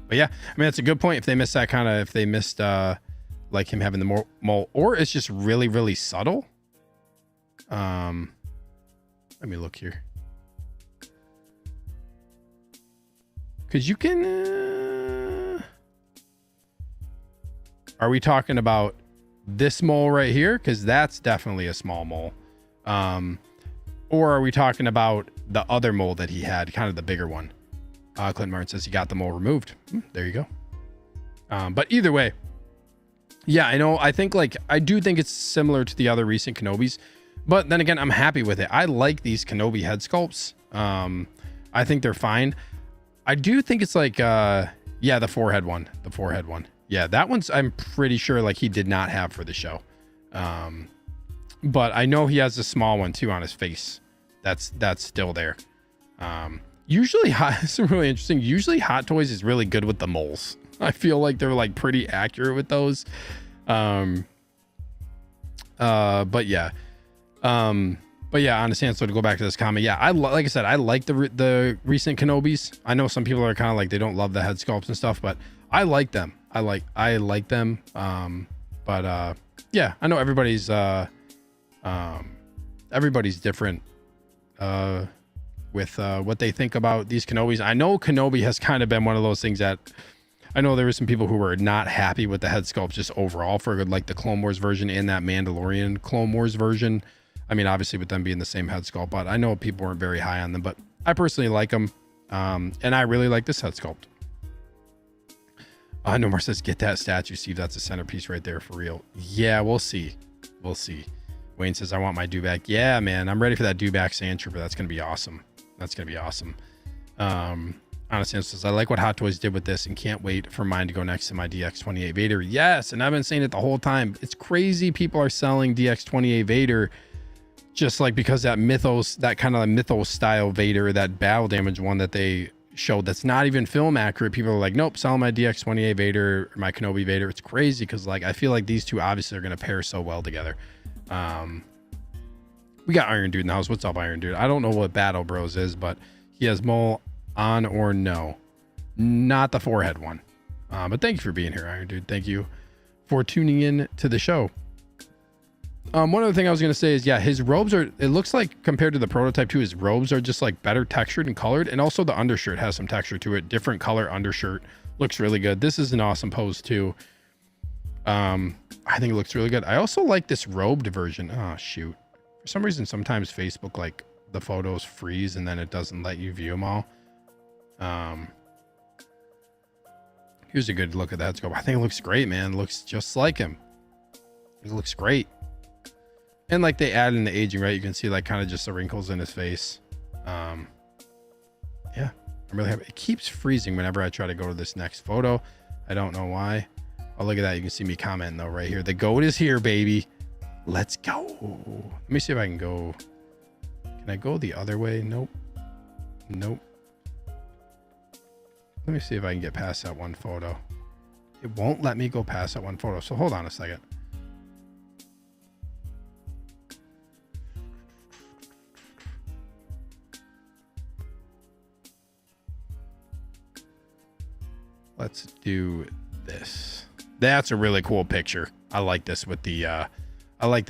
But yeah, I mean, that's a good point. If they missed that kind of, if they missed like him having the mole, or it's just really, really subtle. Let me look here. Cause you can, are we talking about this mole right here? Cause that's definitely a small mole. Or are we talking about the other mole that he had, kind of the bigger one? Clint Martin says he got the mole removed. There you go. But either way, yeah, I know. I think I do think it's similar to the other recent Kenobis, but then again, I'm happy with it. I like these Kenobi head sculpts. I think they're fine. I do think it's like, yeah, the forehead one. Yeah, that one's, I'm pretty sure like he did not have for the show. But I know he has a small one too on his face. That's still there. Usually it's really interesting. Usually Hot Toys is really good with the moles. I feel like they're like pretty accurate with those. But yeah. But yeah, honestly, so to go back to this comment, yeah, like I said, I like the recent Kenobis. I know some people are kind of like, they don't love the head sculpts and stuff, but I like them. I like them. But yeah, I know everybody's different with what they think about these Kenobis. I know Kenobi has kind of been one of those things that I know there were some people who were not happy with the head sculpt just overall for like the Clone Wars version and that Mandalorian Clone Wars version. I mean, obviously with them being the same head sculpt, but I know people weren't very high on them, but I personally like them. And I really like this head sculpt. Nomar says, get that statue, Steve. That's a centerpiece right there for real. Yeah, we'll see. We'll see. Wayne says, I want my dewback. Yeah, man, I'm ready for that dewback Sand Trooper. That's going to be awesome. That's going to be awesome. Honestly says, I like what Hot Toys did with this and can't wait for mine to go next to my DX28 Vader. Yes, and I've been saying it the whole time. It's crazy people are selling DX28 Vader just like because that mythos, that kind of mythos style Vader, that battle damage one that they showed that's not even film accurate. People are like, nope, sell my DX28 Vader or my Kenobi Vader. It's crazy because like I feel like these two obviously are going to pair so well together. We got Iron Dude in the house. What's up, Iron Dude? I don't know what Battle Bros is, but he has mole on or no. Not the forehead one. But thank you for being here, Iron Dude. Thank you for tuning in to the show. One other thing I was going to say is, yeah, his robes are, it looks like compared to the prototype 2, his robes are just like better textured and colored. And also the undershirt has some texture to it. Different color undershirt. Looks really good. This is an awesome pose too. I think it looks really good. I also like this robed version. Oh, shoot. For some reason, sometimes Facebook, like the photos freeze and then it doesn't let you view them all. Here's a good look at that scope. I think it looks great, man. It looks just like him. It looks great. And like they add in the aging, right? You can see like kind of just the wrinkles in his face. Yeah, I'm really happy. It keeps freezing whenever I try to go to this next photo. I don't know why. Oh, look at that. You can see me commenting though right here. The goat is here, baby. Let's go. Let me see if I can go. Can I go the other way? Nope. Nope. Let me see if I can get past that one photo. It won't let me go past that one photo. So hold on a second. Let's do this. That's a really cool picture. I like this with the with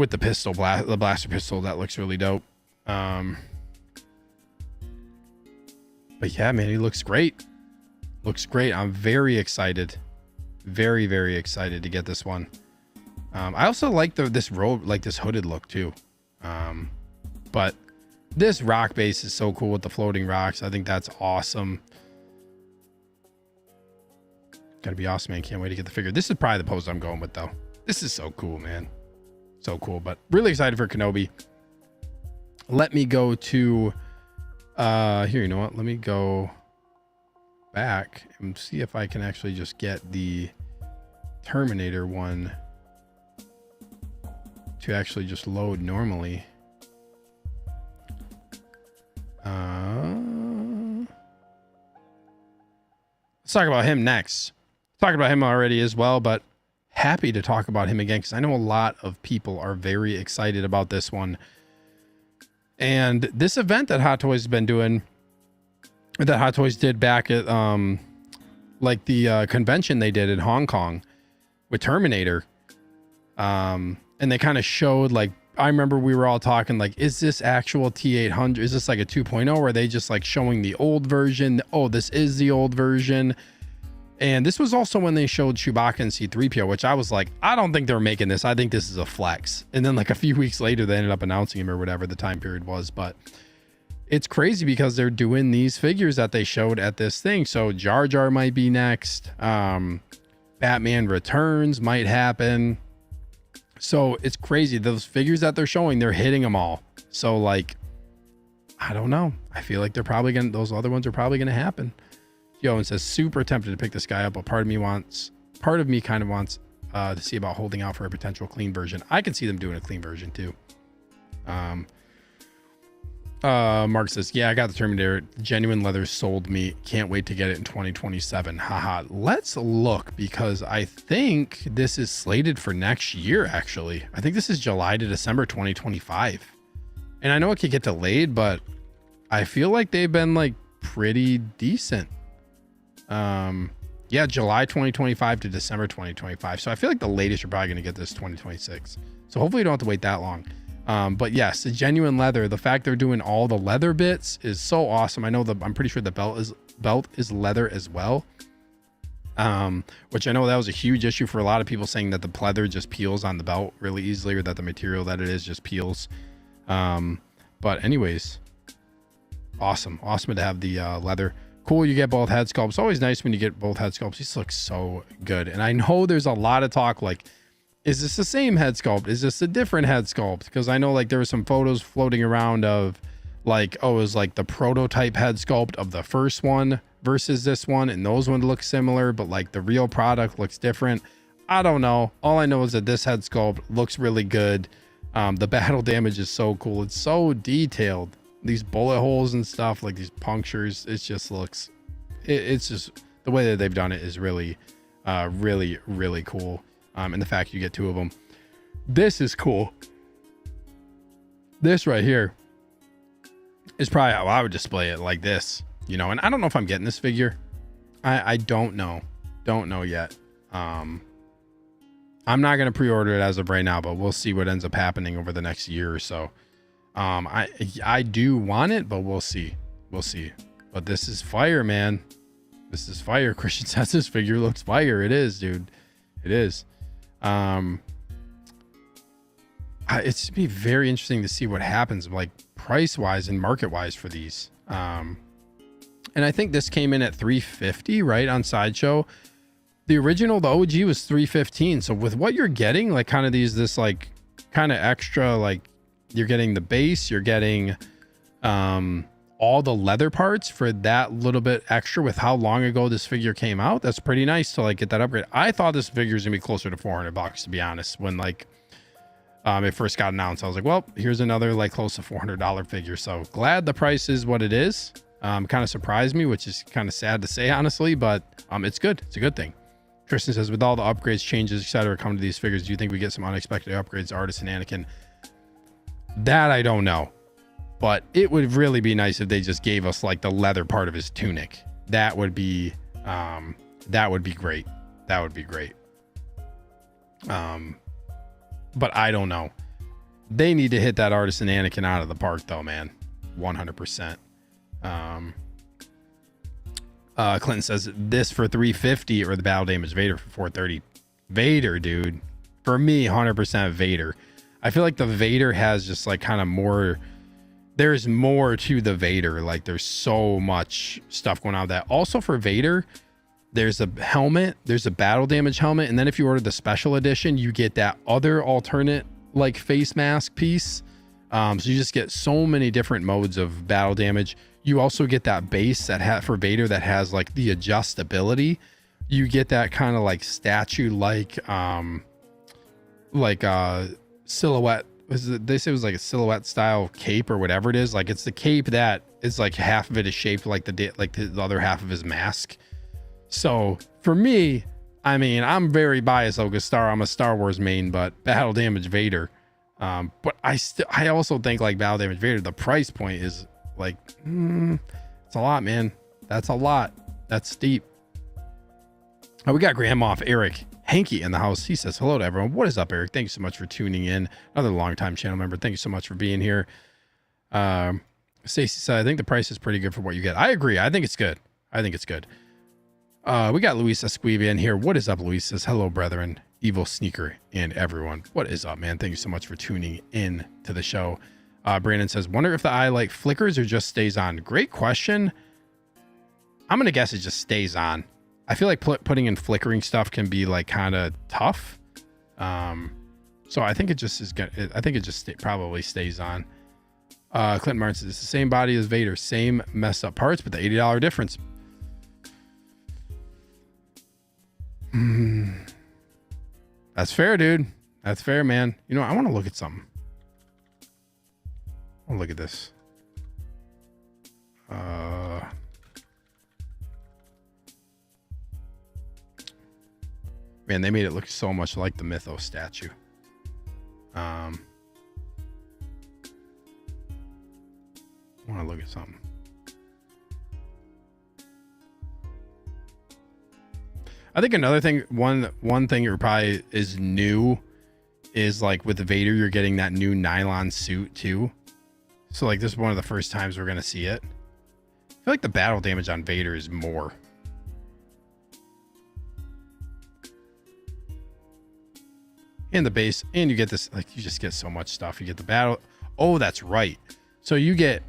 the pistol the blaster pistol. That looks really dope. But yeah, man, he looks great. Looks great. I'm very excited. Very, very excited to get this one. I also like this robe, like this hooded look too. But this rock base is so cool with the floating rocks. I think that's awesome. Gotta be awesome, man. Can't wait to get the figure. This is probably the pose I'm going with though. This is so cool, man. So cool, but really excited for Kenobi. Let me go to here, you know what? Let me go back and see if I can actually just get the Terminator one to actually just load normally. Let's talk about him next. Talked about him already as well, but happy to talk about him again because I know a lot of people are very excited about this one. And this event that Hot Toys has been doing, that Hot Toys did back at like the convention they did in Hong Kong with Terminator, and they kind of showed, like, I remember we were all talking like, is this actual T-800? Is this like a 2.0? Or are they just like showing the old version? Oh, this is the old version. And this was also when they showed Chewbacca and C-3PO, which I was like, I don't think they're making this. I think this is a flex. And then like a few weeks later, they ended up announcing him or whatever the time period was. But it's crazy because they're doing these figures that they showed at this thing. So Jar Jar might be next. Batman Returns might happen. So it's crazy. Those figures that they're showing, they're hitting them all. So like, I don't know. I feel like they're probably gonna, those other ones are probably gonna happen. Yo, and says super tempted to pick this guy up, but part of me kind of wants to see about holding out for a potential clean version. I can see them doing a clean version too. Mark says, yeah, I got the Terminator. Genuine leather sold me. Can't wait to get it in 2027. Haha. Let's look, because I think this is slated for next year. Actually, I think this is July to December 2025, and I know it could get delayed, but I feel like they've been like pretty decent. Yeah, July 2025 to December 2025. So I feel like the latest you're probably going to get this 2026. So hopefully you don't have to wait that long. But yes, the genuine leather, the fact they're doing all the leather bits is so awesome. I know I'm pretty sure the belt is leather as well. Which I know that was a huge issue for a lot of people, saying that the pleather just peels on the belt really easily, or that the material that it is just peels. But anyways, awesome to have the leather. Cool, you get both head sculpts. Always nice when you get both head sculpts. These look so good. And I know there's a lot of talk like, is this the same head sculpt? Is this a different head sculpt? Because I know like there were some photos floating around of like, oh, it was like the prototype head sculpt of the first one versus this one, and those ones look similar, but like the real product looks different. I don't know. All I know is that this head sculpt looks really good. The battle damage is so cool. It's so detailed. These bullet holes and stuff, like these punctures, it just looks, it's just the way that they've done it is really really cool. And the fact you get two of them, this is cool. This right here is probably how I would display it, like this, you know. And I don't know if I'm getting this figure. I don't know yet. I'm not going to pre-order it as of right now, but we'll see what ends up happening over the next year or so. I do want it, but we'll see. But this is fire, man. This is fire. Christian says this figure looks fire. It is, dude. It is. It's to be very interesting to see what happens, like price wise and market wise for these. And I think this came in at $350, right, on Sideshow. The original, the OG, was $315. So with what you're getting, like kind of this like kind of extra, like you're getting the base, you're getting all the leather parts for that little bit extra with how long ago this figure came out. That's pretty nice to like get that upgrade. I thought this figure was gonna be closer to $400, to be honest. When like it first got announced, I was like, well, here's another like close to $400 figure. So glad the price is what it is. Kind of surprised me, which is kind of sad to say, honestly, but it's good. It's a good thing. Tristan says, with all the upgrades, changes, etc., come to these figures, do you think we get some unexpected upgrades to Artist and Anakin? That I don't know, but it would really be nice if they just gave us like the leather part of his tunic. That would be great. That would be great. But I don't know. They need to hit that Artist and Anakin out of the park though, man. 100%. Clinton says this for $350 or the battle damage Vader for $430. Vader, dude. For me, 100% Vader. I feel like the Vader has just like kind of more, there's more to the Vader. Like there's so much stuff going on with that. Also for Vader, there's a helmet, there's a battle damage helmet. And then if you order the special edition, you get that other alternate like face mask piece. So you just get so many different modes of battle damage. You also get that base that for Vader that has like the adjustability. You get that kind of like statue like silhouette. They say it was like a silhouette style cape or whatever it is. Like it's the cape that is like half of it is shaped like the other half of his mask. So for me, I mean, I'm very biased. I'm a Star Wars main, but battle damage Vader. But I also think like battle damage Vader, the price point is like, it's a lot, man. That's a lot. That's steep. We got Grand Moff Eric Hanky in the house. He says hello to everyone. What is up, Eric? Thank you so much for tuning in. Another longtime channel member. Thank you so much for being here. Stacy said, I think the price is pretty good for what you get. I agree. I think it's good. We got Luis Esquiva in here. What is up, Luis? Says hello, brethren, EvilSneaker, and everyone. What is up, man? Thank you so much for tuning in to the show. Brandon says, wonder if the eye light flickers or just stays on. Great question. I'm gonna guess it just stays on. I feel like putting in flickering stuff can be like kind of tough. So I think it just is gonna, I think it just probably stays on. Clinton Martin says it's the same body as Vader, same messed up parts, but the $80 difference. That's fair, dude. That's fair, man. You know, I want to look at something. I want to look at this. Man, they made it look so much like the Mythos statue. I want to look at something. I think another thing, one thing that probably is new is like with the Vader, you're getting that new nylon suit too. So like this is one of the first times we're gonna see it. I feel like the battle damage on Vader is more. And the base, and you get this, like you just get so much stuff. You get the battle. Oh, that's right. So you get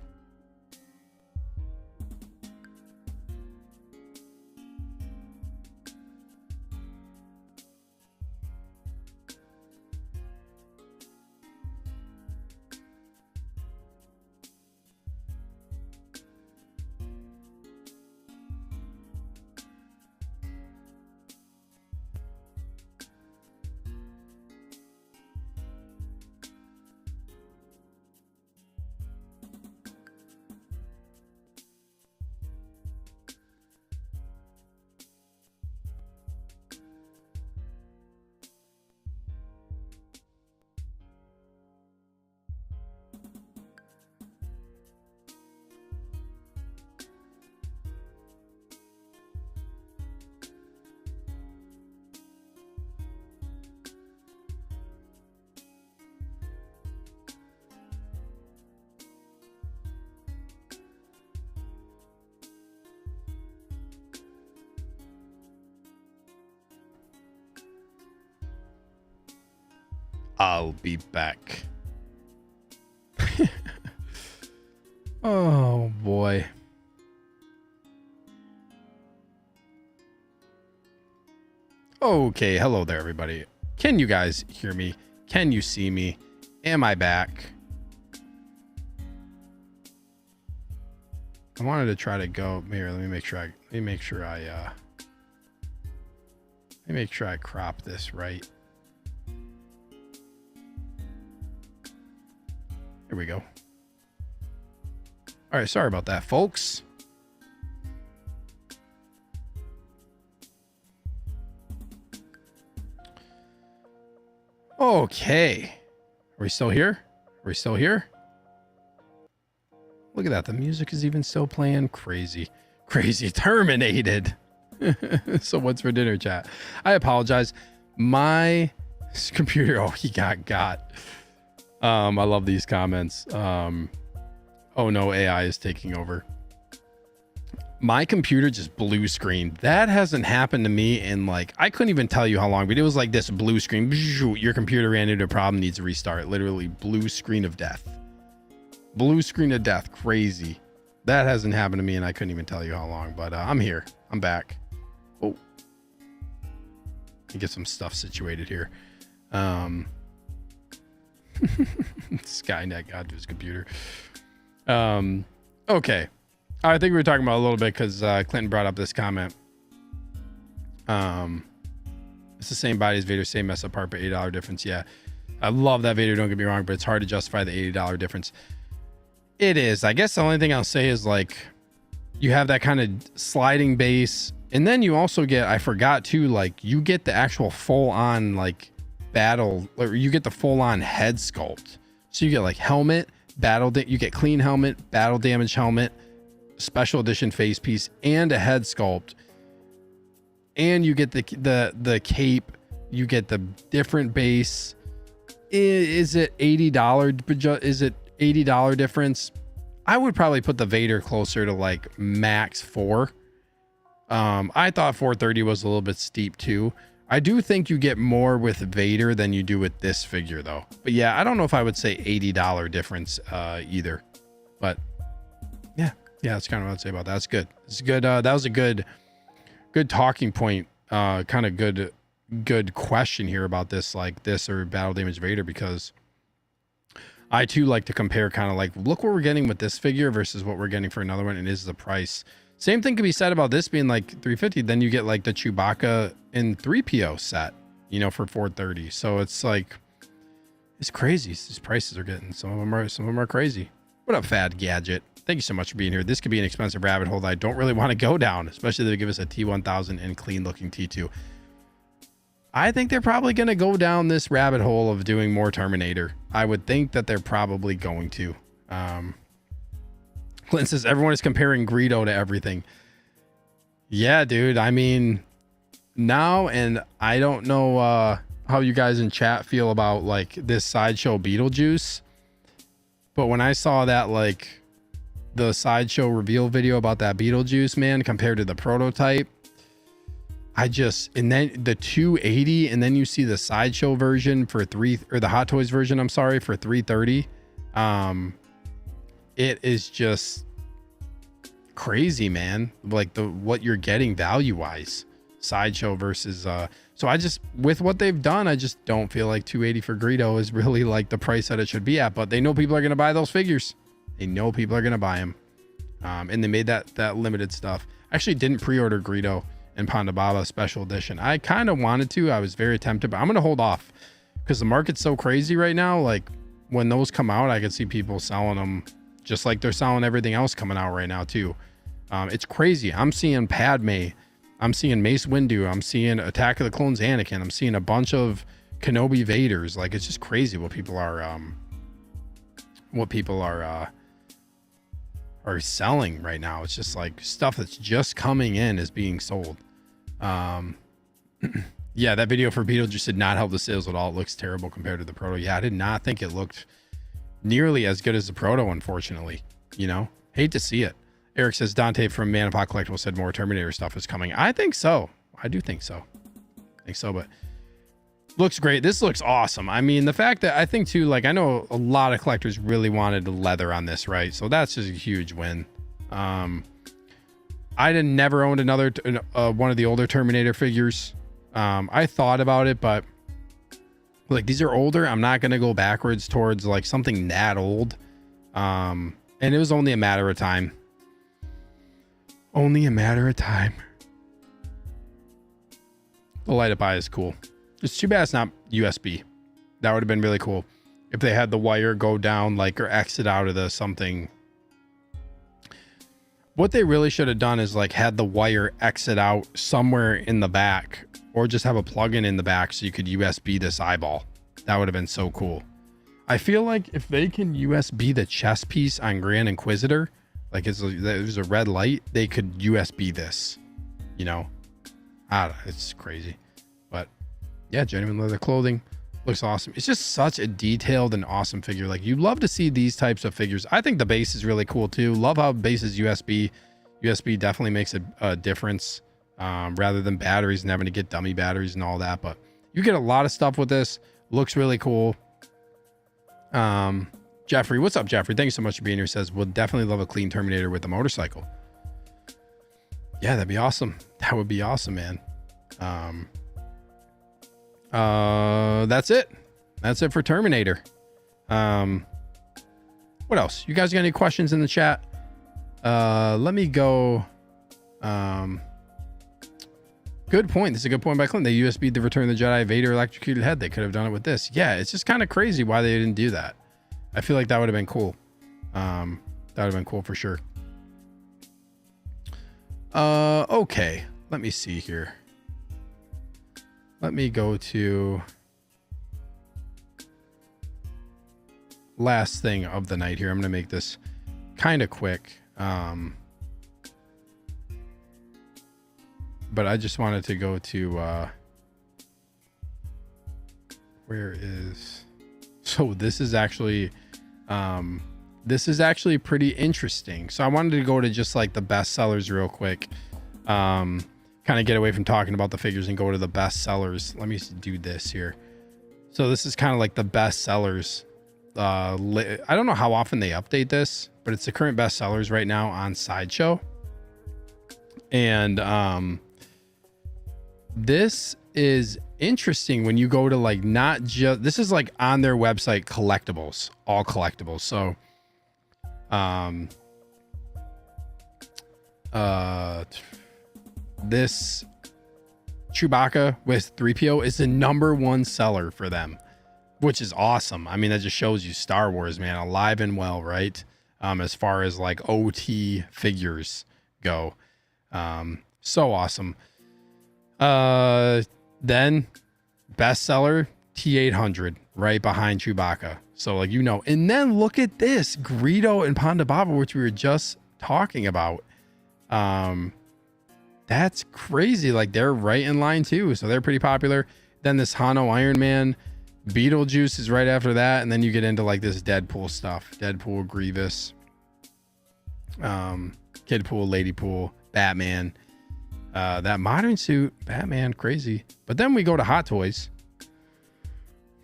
I'll be back. Oh boy. Okay, hello there everybody. Can you guys hear me? Can you see me? Am I back? I wanted to try to go here. Let me make sure I crop this right. Here we go. All right, sorry about that, folks. Okay. Are we still here? Are we still here? Look at that. The music is even still playing. Crazy. Crazy. Terminated. So what's for dinner, chat? I apologize. My computer. Oh, he got. I love these comments. Oh no, AI is taking over. My computer just blue screen. That hasn't happened to me in like, I couldn't even tell you how long, but it was like this blue screen. Your computer ran into a problem, needs a restart. Literally blue screen of death. Blue screen of death. Crazy. That hasn't happened to me and I couldn't even tell you how long, but I'm here. I'm back. Oh, let me get some stuff situated here. Skynet got to his computer. Okay. I think we were talking about a little bit because Clinton brought up this comment. It's the same body as Vader, same mess up part, but $80 difference. Yeah, I love that Vader, don't get me wrong, but it's hard to justify the $80 difference. It is. I guess the only thing I'll say is like you have that kind of sliding base, and then you also get, I forgot too, like you get the actual full on like battle, or you get the full on head sculpt. So you get like helmet, you get clean helmet, battle damage helmet, special edition face piece, and a head sculpt, and you get the cape, you get the different base. Is it $80? Is it $80 difference? I would probably put the Vader closer to like max 4. I thought 430 was a little bit steep too. I do think you get more with Vader than you do with this figure though. But yeah, I don't know if I would say $80 difference either. But yeah, that's kind of what I'd say about that. That's good. It's good. That was a good talking point. Kind of good good question here about this, like this or battle damage Vader, because I too like to compare, kind of like, look what we're getting with this figure versus what we're getting for another one, and is the price. Same thing can be said about this being like 350. Then you get like the Chewbacca in 3PO set, you know, for 430. So it's like, it's crazy. These prices are getting, some of them are crazy. What up, Fad Gadget? Thank you so much for being here. This could be an expensive rabbit hole that I don't really want to go down, especially if they give us a T1000 and clean looking T2. I think they're probably going to go down this rabbit hole of doing more Terminator. I would think that they're probably going to. Clint says everyone is comparing Greedo to everything. Yeah, dude. I mean, now, and I don't know how you guys in chat feel about like this Sideshow Beetlejuice, but when I saw that, like the Sideshow reveal video about that Beetlejuice, man, compared to the prototype, I just, and then the 280, and then you see the Sideshow version for the Hot Toys version, I'm sorry, for 330. It is just crazy, man. Like what you're getting value wise, Sideshow versus so I just, with what they've done, I just don't feel like 280 for Greedo is really like the price that it should be at, but they know people are going to buy those figures. They know people are going to buy them. And they made that limited stuff. I actually didn't pre-order Greedo and Ponda Baba special edition. I kind of wanted to. I was very tempted, but I'm going to hold off because the market's so crazy right now. Like when those come out, I can see people selling them just like they're selling everything else coming out right now too. It's crazy. I'm seeing Padme. I'm seeing Mace Windu. I'm seeing Attack of the Clones Anakin. I'm seeing a bunch of Kenobi Vaders. Like it's just crazy what people are selling right now. It's just like stuff that's just coming in is being sold. Yeah, that video for Beetlejuice did not help the sales at all. It looks terrible compared to the proto. Yeah, I did not think it looked nearly as good as the proto, unfortunately. You know, hate to see it. Eric says Dante from Manapot Collectible said more Terminator stuff is coming. I think so. I do think so. But looks great. This looks awesome. I mean, the fact that I think too, like I know a lot of collectors really wanted leather on this, right? So that's just a huge win. I never owned another one of the older Terminator figures. I thought about it, but like these are older. I'm not gonna go backwards towards like something that old. And it was only a matter of time. Only a matter of time. The light up eye is cool. It's too bad it's not USB. That would have been really cool if they had the wire go down like or exit out of the something. What they really should have done is like had the wire exit out somewhere in the back, or just have a plug-in in the back so you could USB this eyeball. That would have been so cool. I feel like if they can USB the chest piece on Grand Inquisitor, like there's a red light, they could USB this, you know. I don't know, it's crazy. But yeah, genuine leather clothing looks awesome. It's just such a detailed and awesome figure. Like you love to see these types of figures. I think the base is really cool too. Love how base is USB. USB definitely makes a difference, rather than batteries and having to get dummy batteries and all that. But you get a lot of stuff with this. Looks really cool. Jeffrey, what's up, Jeffrey? Thank you so much for being here. Says we'll definitely love a clean Terminator with a motorcycle. Yeah, that'd be awesome. That would be awesome, man. That's it. That's it for Terminator. What else? You guys got any questions in the chat? Let me go. Good point. This is a good point by Clint. They USB'd the Return of the Jedi Vader electrocuted head. They could have done it with this. Yeah, it's just kind of crazy why they didn't do that. I feel like that would have been cool. That would have been cool for sure. Okay. Let me see here. Let me go to last thing of the night here. I'm going to make this kind of quick. But I just wanted to go to, where is, so this is actually pretty interesting. So I wanted to go to just like the best sellers real quick. Kind of get away from talking about the figures and go to the best sellers. Let me do this here. So this is kind of like the best sellers. I don't know how often they update this, but it's the current best sellers right now on Sideshow. And this is interesting when you go to like, not just, this is like on their website, collectibles, all collectibles. So this Chewbacca with 3PO is the #1 seller for them, which is awesome. I mean, that just shows you Star Wars, man, alive and well, right? As far as like OT figures go. So awesome. Then bestseller T-800 right behind Chewbacca. So like, you know, and then look at this Greedo and Ponda Baba, which we were just talking about. That's crazy. Like they're right in line too. So they're pretty popular. Then this Hano Iron Man, Beetlejuice is right after that. And then you get into like this Deadpool stuff, Deadpool, Grievous, Kidpool, Ladypool, Batman, that modern suit, Batman, crazy. But then we go to Hot Toys.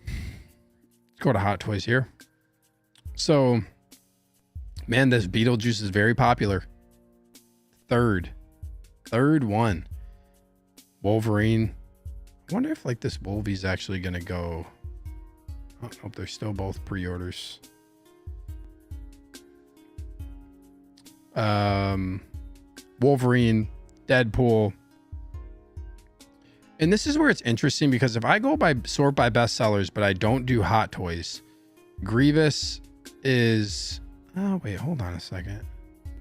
Let's go to Hot Toys here. So, man, this Beetlejuice is very popular. Third one. Wolverine. I wonder if like this Wolvie's actually gonna go. Oh, nope, they're still both pre-orders. Wolverine, Deadpool. And this is where it's interesting, because if I go by sort by bestsellers, but I don't do Hot Toys, Grievous is, oh wait, hold on a second.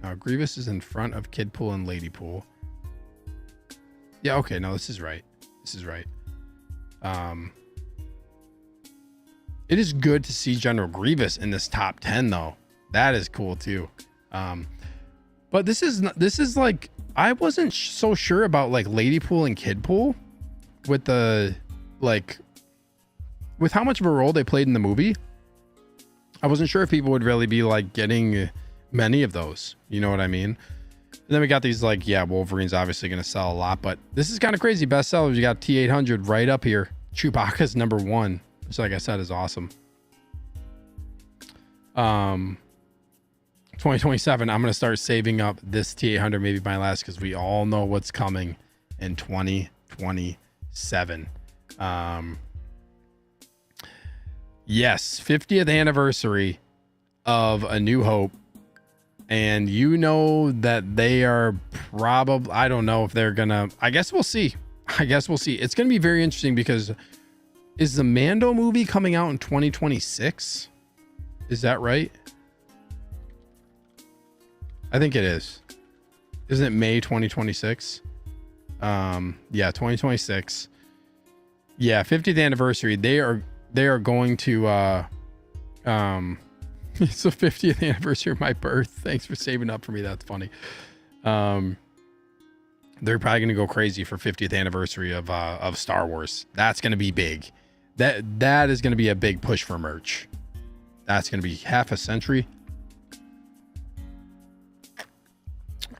No, Grievous is in front of Kidpool and Ladypool. Yeah, okay, no, this is right. This is right. It is good to see General Grievous in this top 10 though. That is cool too. But this is like, I wasn't so sure about like Ladypool and Kidpool with the, like, with how much of a role they played in the movie. I wasn't sure if people would really be like getting many of those, you know what I mean? And then we got these like, yeah, Wolverine's obviously going to sell a lot, but this is kind of crazy. Bestsellers, you got T-800 right up here. Chewbacca's #1, which like I said is awesome. 2027, I'm going to start saving up this T-800, maybe my last, because we all know what's coming in 2027. Yes, 50th anniversary of A New Hope. And you know that they are probably, I don't know if they're going to, I guess we'll see. It's going to be very interesting, because is the Mando movie coming out in 2026? Is that right? I think it is. Isn't it May 2026? Yeah, 2026. Yeah, 50th anniversary. They are going to it's the 50th anniversary of my birth. Thanks for saving up for me. That's funny. They're probably going to go crazy for 50th anniversary of Star Wars. That's going to be big. That is going to be a big push for merch. That's going to be half a century.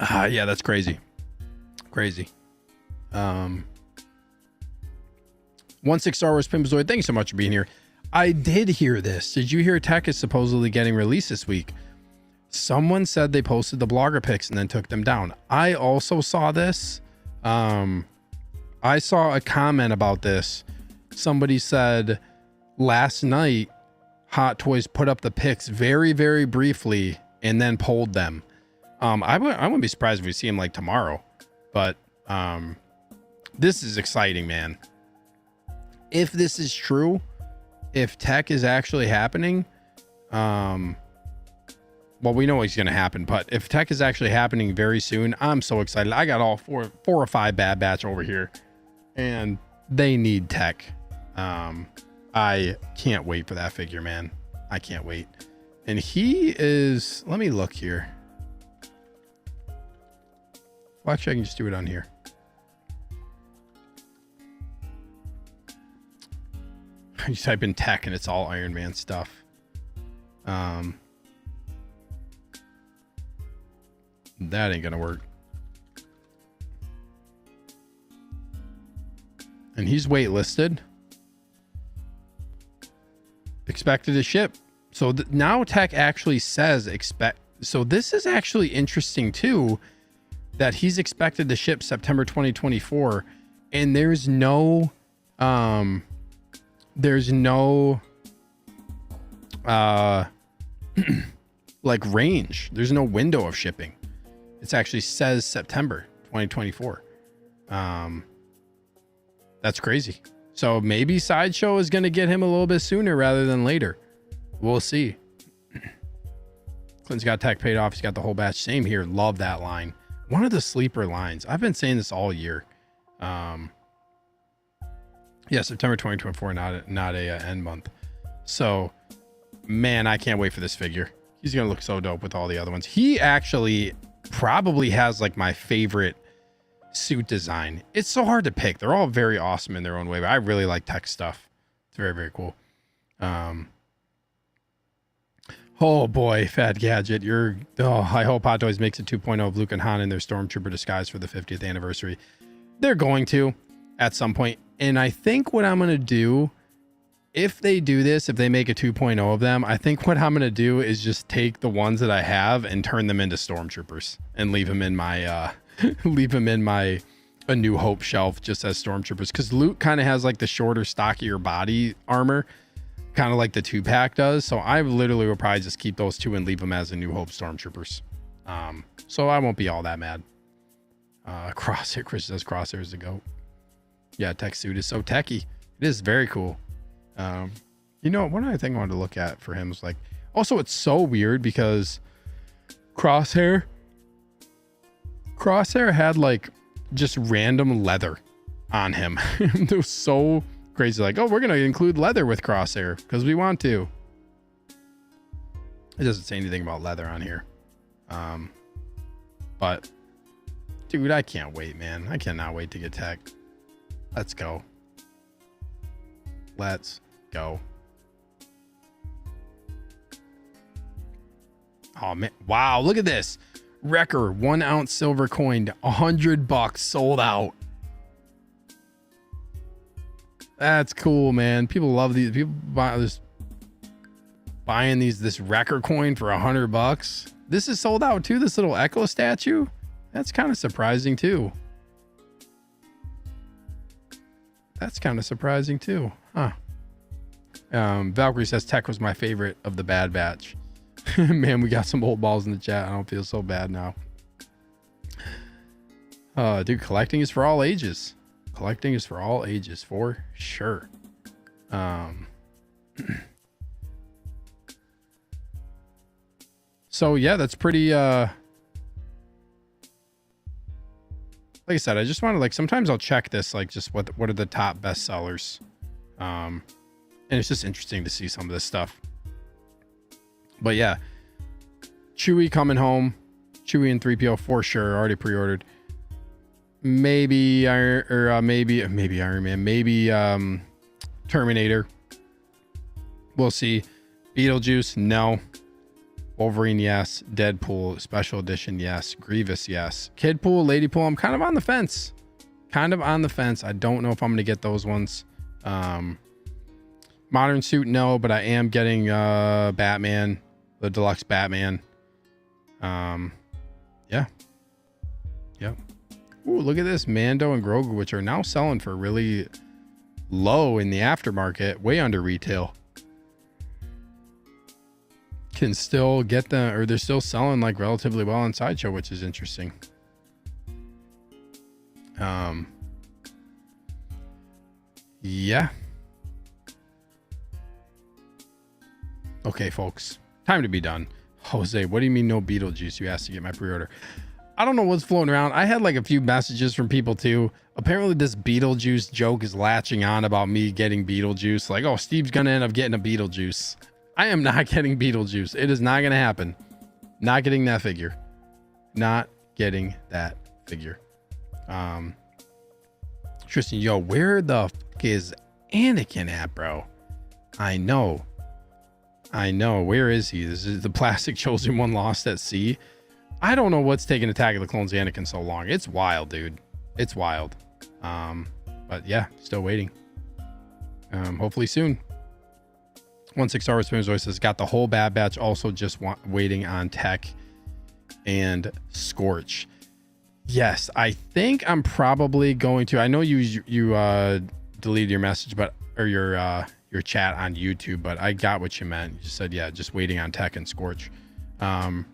Yeah, that's crazy. 16 Star Wars Pimbazoid, thank you so much for being here. I did hear this. Did you hear tech is supposedly getting released this week? Someone said they posted the blogger pics and then took them down. I also saw this. I saw a comment about this. Somebody said last night Hot Toys put up the pics very, very briefly and then pulled them. I wouldn't be surprised if we see him like tomorrow, but this is exciting, man. If this is true, if tech is actually happening, well, we know it's going to happen, but if tech is actually happening very soon, I'm so excited. I got all four or five Bad Batch over here, and they need tech. I can't wait for that figure, man. I can't wait. And he is, let me look here. Well, actually, I can just do it on here. You type in tech and it's all Iron Man stuff. That ain't gonna work. And he's waitlisted. Expected to ship. So now tech actually says expect. So this is actually interesting too, that he's expected to ship September 2024, and there's no There's no like range. There's no window of shipping. It actually says September 2024. That's crazy. So maybe Sideshow is going to get him a little bit sooner rather than later. We'll see. Clinton's got tech paid off. He's got the whole batch. Same here. Love that line. One of the sleeper lines. I've been saying this all year. Yeah, September 2024, not a end month. So, man, I can't wait for this figure. He's gonna look so dope with all the other ones. He actually probably has like my favorite suit design. It's so hard to pick. They're all very awesome in their own way, but I really like tech stuff. It's very, very cool. Oh boy, Fat Gadget, I hope Hot Toys makes a 2.0 of Luke and Han in their Stormtrooper disguise for the 50th anniversary. They're going to at some point. And I think what I'm going to do, if they do this, if they make a 2.0 of them, I think what I'm going to do is just take the ones that I have and turn them into Stormtroopers and leave them in my, A New Hope shelf just as Stormtroopers. Because Luke kind of has like the shorter, stockier body armor, kind of like the 2-pack does. So I literally will probably just keep those two and leave them as A New Hope Stormtroopers. So I won't be all that mad. Crosshair, Chris says Crosshair is the GOAT. Yeah, tech suit is so techy. It is very cool. You know, one other thing I wanted to look at for him is like, also it's so weird because Crosshair had like just random leather on him. It was so crazy. Like, oh, we're going to include leather with Crosshair because we want to. It doesn't say anything about leather on here. But dude, I can't wait, man. I cannot wait to get tech. Let's go. Let's go. Oh man. Wow. Look at this. Wrecker 1 ounce silver coin, $100 sold out. That's cool, man. People love these. People buying this Wrecker coin for $100. This is sold out too. This little Echo statue. That's kind of surprising too. That's kind of surprising too. Huh. Valkyrie says tech was my favorite of the Bad Batch. Man, we got some old balls in the chat. I don't feel so bad now. Dude, collecting is for all ages. Collecting is for all ages, for sure. So yeah, that's pretty like I said, I just want to like, sometimes I'll check this, like just what are the top best sellers. And it's just interesting to see some of this stuff. But yeah, Chewie coming home, Chewie and 3PO for sure, already pre-ordered. Maybe maybe Iron Man, maybe Terminator. We'll see. Beetlejuice, no. Wolverine, yes. Deadpool special edition, yes. Grievous, yes. Kidpool, Ladypool, I'm kind of on the fence. I don't know if I'm gonna get those ones. Modern suit, no, but I am getting Batman, the deluxe Batman. Yeah. Yep. Ooh, look at this. Mando and Grogu, which are now selling for really low in the aftermarket, way under retail. Can still get them, or they're still selling like relatively well on Sideshow, which is interesting. Yeah. Okay, folks, time to be done. Jose, what do you mean no Beetlejuice? You asked to get my pre-order. I don't know what's floating around. I had like a few messages from people too. Apparently this Beetlejuice joke is latching on about me getting Beetlejuice. Like, oh, Steve's gonna end up getting a Beetlejuice. I am not getting Beetlejuice. It is not gonna happen. Not getting that figure. Not getting that figure. Tristan, yo, where the fuck is Anakin at, bro? I know. Where is he? This is the plastic chosen one lost at sea. I don't know what's taking Attack of the Clones Anakin so long. It's wild, dude. It's wild. But yeah, still waiting. Hopefully soon. 16 Star Wars Spoons always says got the whole Bad Batch, also just waiting on Tech and Scorch. Yes, I think I'm probably going to. I know you deleted your message, but or your chat on YouTube, but I got what you meant. You just said, yeah, just waiting on Tech and Scorch. I'm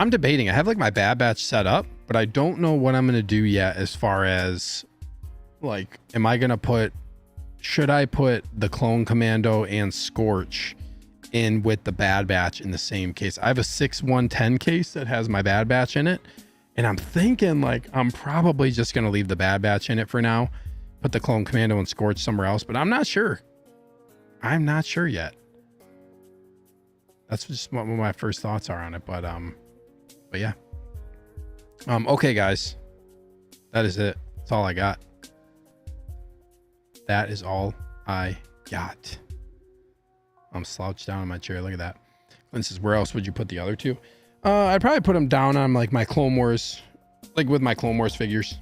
debating. I have like my Bad Batch set up, but I don't know what I'm going to do yet as far as like, am I going to put, should I put the Clone Commando and Scorch in with the Bad Batch in the same case? I have a 6110 case that has my Bad Batch in it. And I'm thinking like, I'm probably just going to leave the Bad Batch in it for now. Put the Clone Commando and Scorch somewhere else, but I'm not sure. I'm not sure yet. That's just what my first thoughts are on it. But yeah. Okay, guys, that is it. That's all I got. That is all I got. I'm slouched down in my chair. Look at that. Lynn says, where else would you put the other two? I'd probably put them down on like my Clone Wars, like with my Clone Wars figures.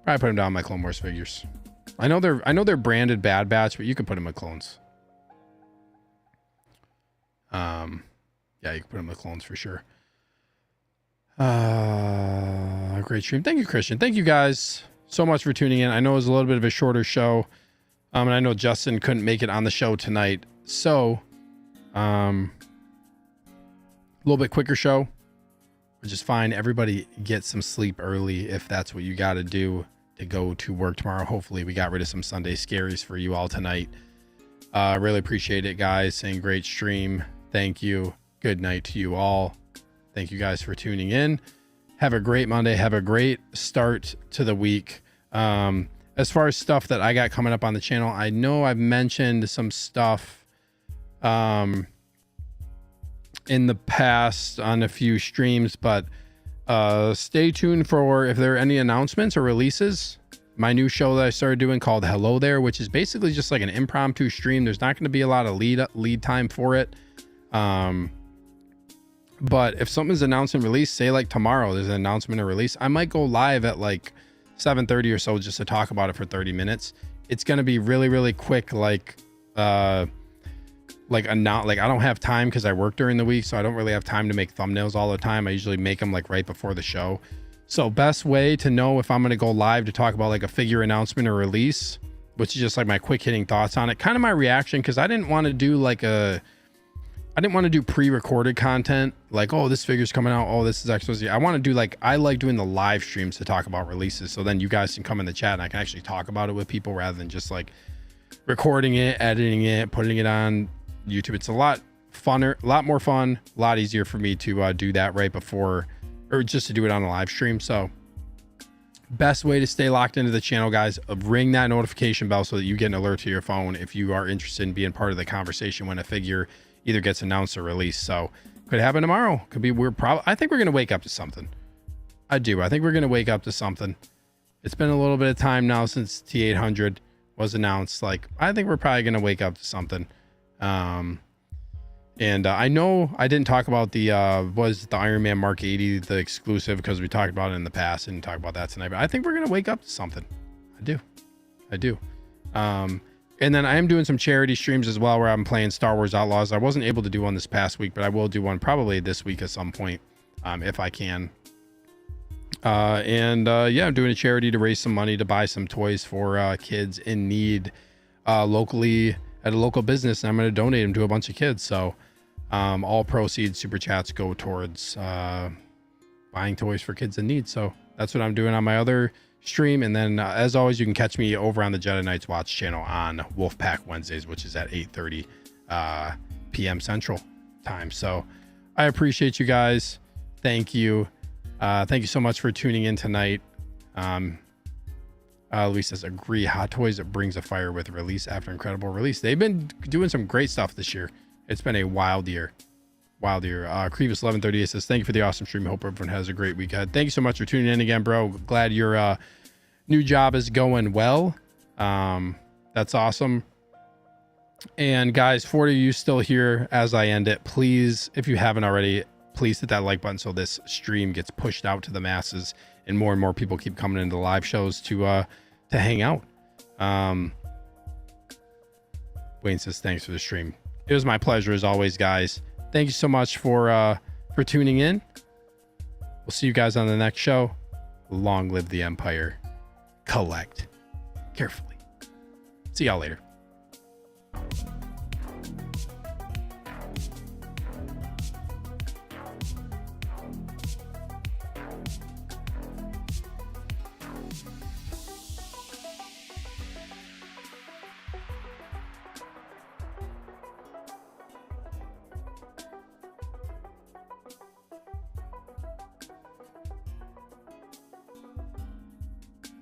Probably put them down on my Clone Wars figures. I know they're branded Bad Batch, but you can put them with clones. Yeah, you can put them with clones for sure. Great stream. Thank you, Christian. Thank you guys so much for tuning in. I know it was a little bit of a shorter show. And I know Justin couldn't make it on the show tonight. So, a little bit quicker show, which is fine. Everybody get some sleep early if that's what you got to do to go to work tomorrow. Hopefully we got rid of some Sunday scaries for you all tonight. Really appreciate it, guys. Saying great stream. Thank you. Good night to you all. Thank you guys for tuning in. Have a great Monday. Have a great start to the week. As far as stuff that I got coming up on the channel, I know I've mentioned some stuff in the past on a few streams, but stay tuned for if there are any announcements or releases. My new show that I started doing called Hello There, which is basically just like an impromptu stream. There's not going to be a lot of lead time for it. But if something's announced and released, say like tomorrow there's an announcement or release, I might go live at like 7:30 or so just to talk about it for 30 minutes. It's going to be really, really quick. Like I don't have time because I work during the week, so I don't really have time to make thumbnails all the time. I usually make them like right before the show. So best way to know if I'm going to go live to talk about like a figure announcement or release, which is just like my quick hitting thoughts on it, kind of my reaction, because I didn't want to do like pre-recorded content like, oh, this figure's coming out, oh, this is actually, I want to do like, I like doing the live streams to talk about releases, so then you guys can come in the chat and I can actually talk about it with people rather than just like recording it, editing it, putting it on YouTube. It's a lot funner, a lot more fun, a lot easier for me to do that right before, or just to do it on a live stream. So best way to stay locked into the channel, guys, ring that notification bell so that you get an alert to your phone if you are interested in being part of the conversation when a figure either gets announced or released. So could happen tomorrow. Could be, I think we're going to wake up to something. I think we're going to wake up to something. It's been a little bit of time now since T-800 was announced. Like, I think we're probably going to wake up to something. I know I didn't talk about the Iron Man Mark 80, the exclusive, because we talked about it in the past. I didn't talk about that tonight, but I think we're going to wake up to something. I do. And then I am doing some charity streams as well where I'm playing Star Wars Outlaws. I wasn't able to do one this past week, but I will do one probably this week at some point, if I can. Yeah, I'm doing a charity to raise some money to buy some toys for kids in need locally at a local business, and I'm going to donate them to a bunch of kids. So all proceeds, super chats, go towards buying toys for kids in need. So that's what I'm doing on my other stream. And then as always, you can catch me over on the Jedi Knights Watch channel on Wolfpack Wednesdays, which is at 8:30 p.m. Central time. So I appreciate you guys. Thank you. Thank you so much for tuning in tonight. Luis says, agree. Hot Toys, it brings a fire with release after incredible release. They've been doing some great stuff this year. It's been a wild year. Creevis 1138 says, thank you for the awesome stream. Hope everyone has a great week ahead. Thank you so much for tuning in again, bro. Glad your new job is going well. That's awesome. And guys, for you still here as I end it, please, if you haven't already, please hit that like button so this stream gets pushed out to the masses and more people keep coming into the live shows to hang out. Wayne says, thanks for the stream. It was my pleasure as always, guys. Thank you so much for tuning in. We'll see you guys on the next show. Long live the Empire. collect carefully. See y'all later.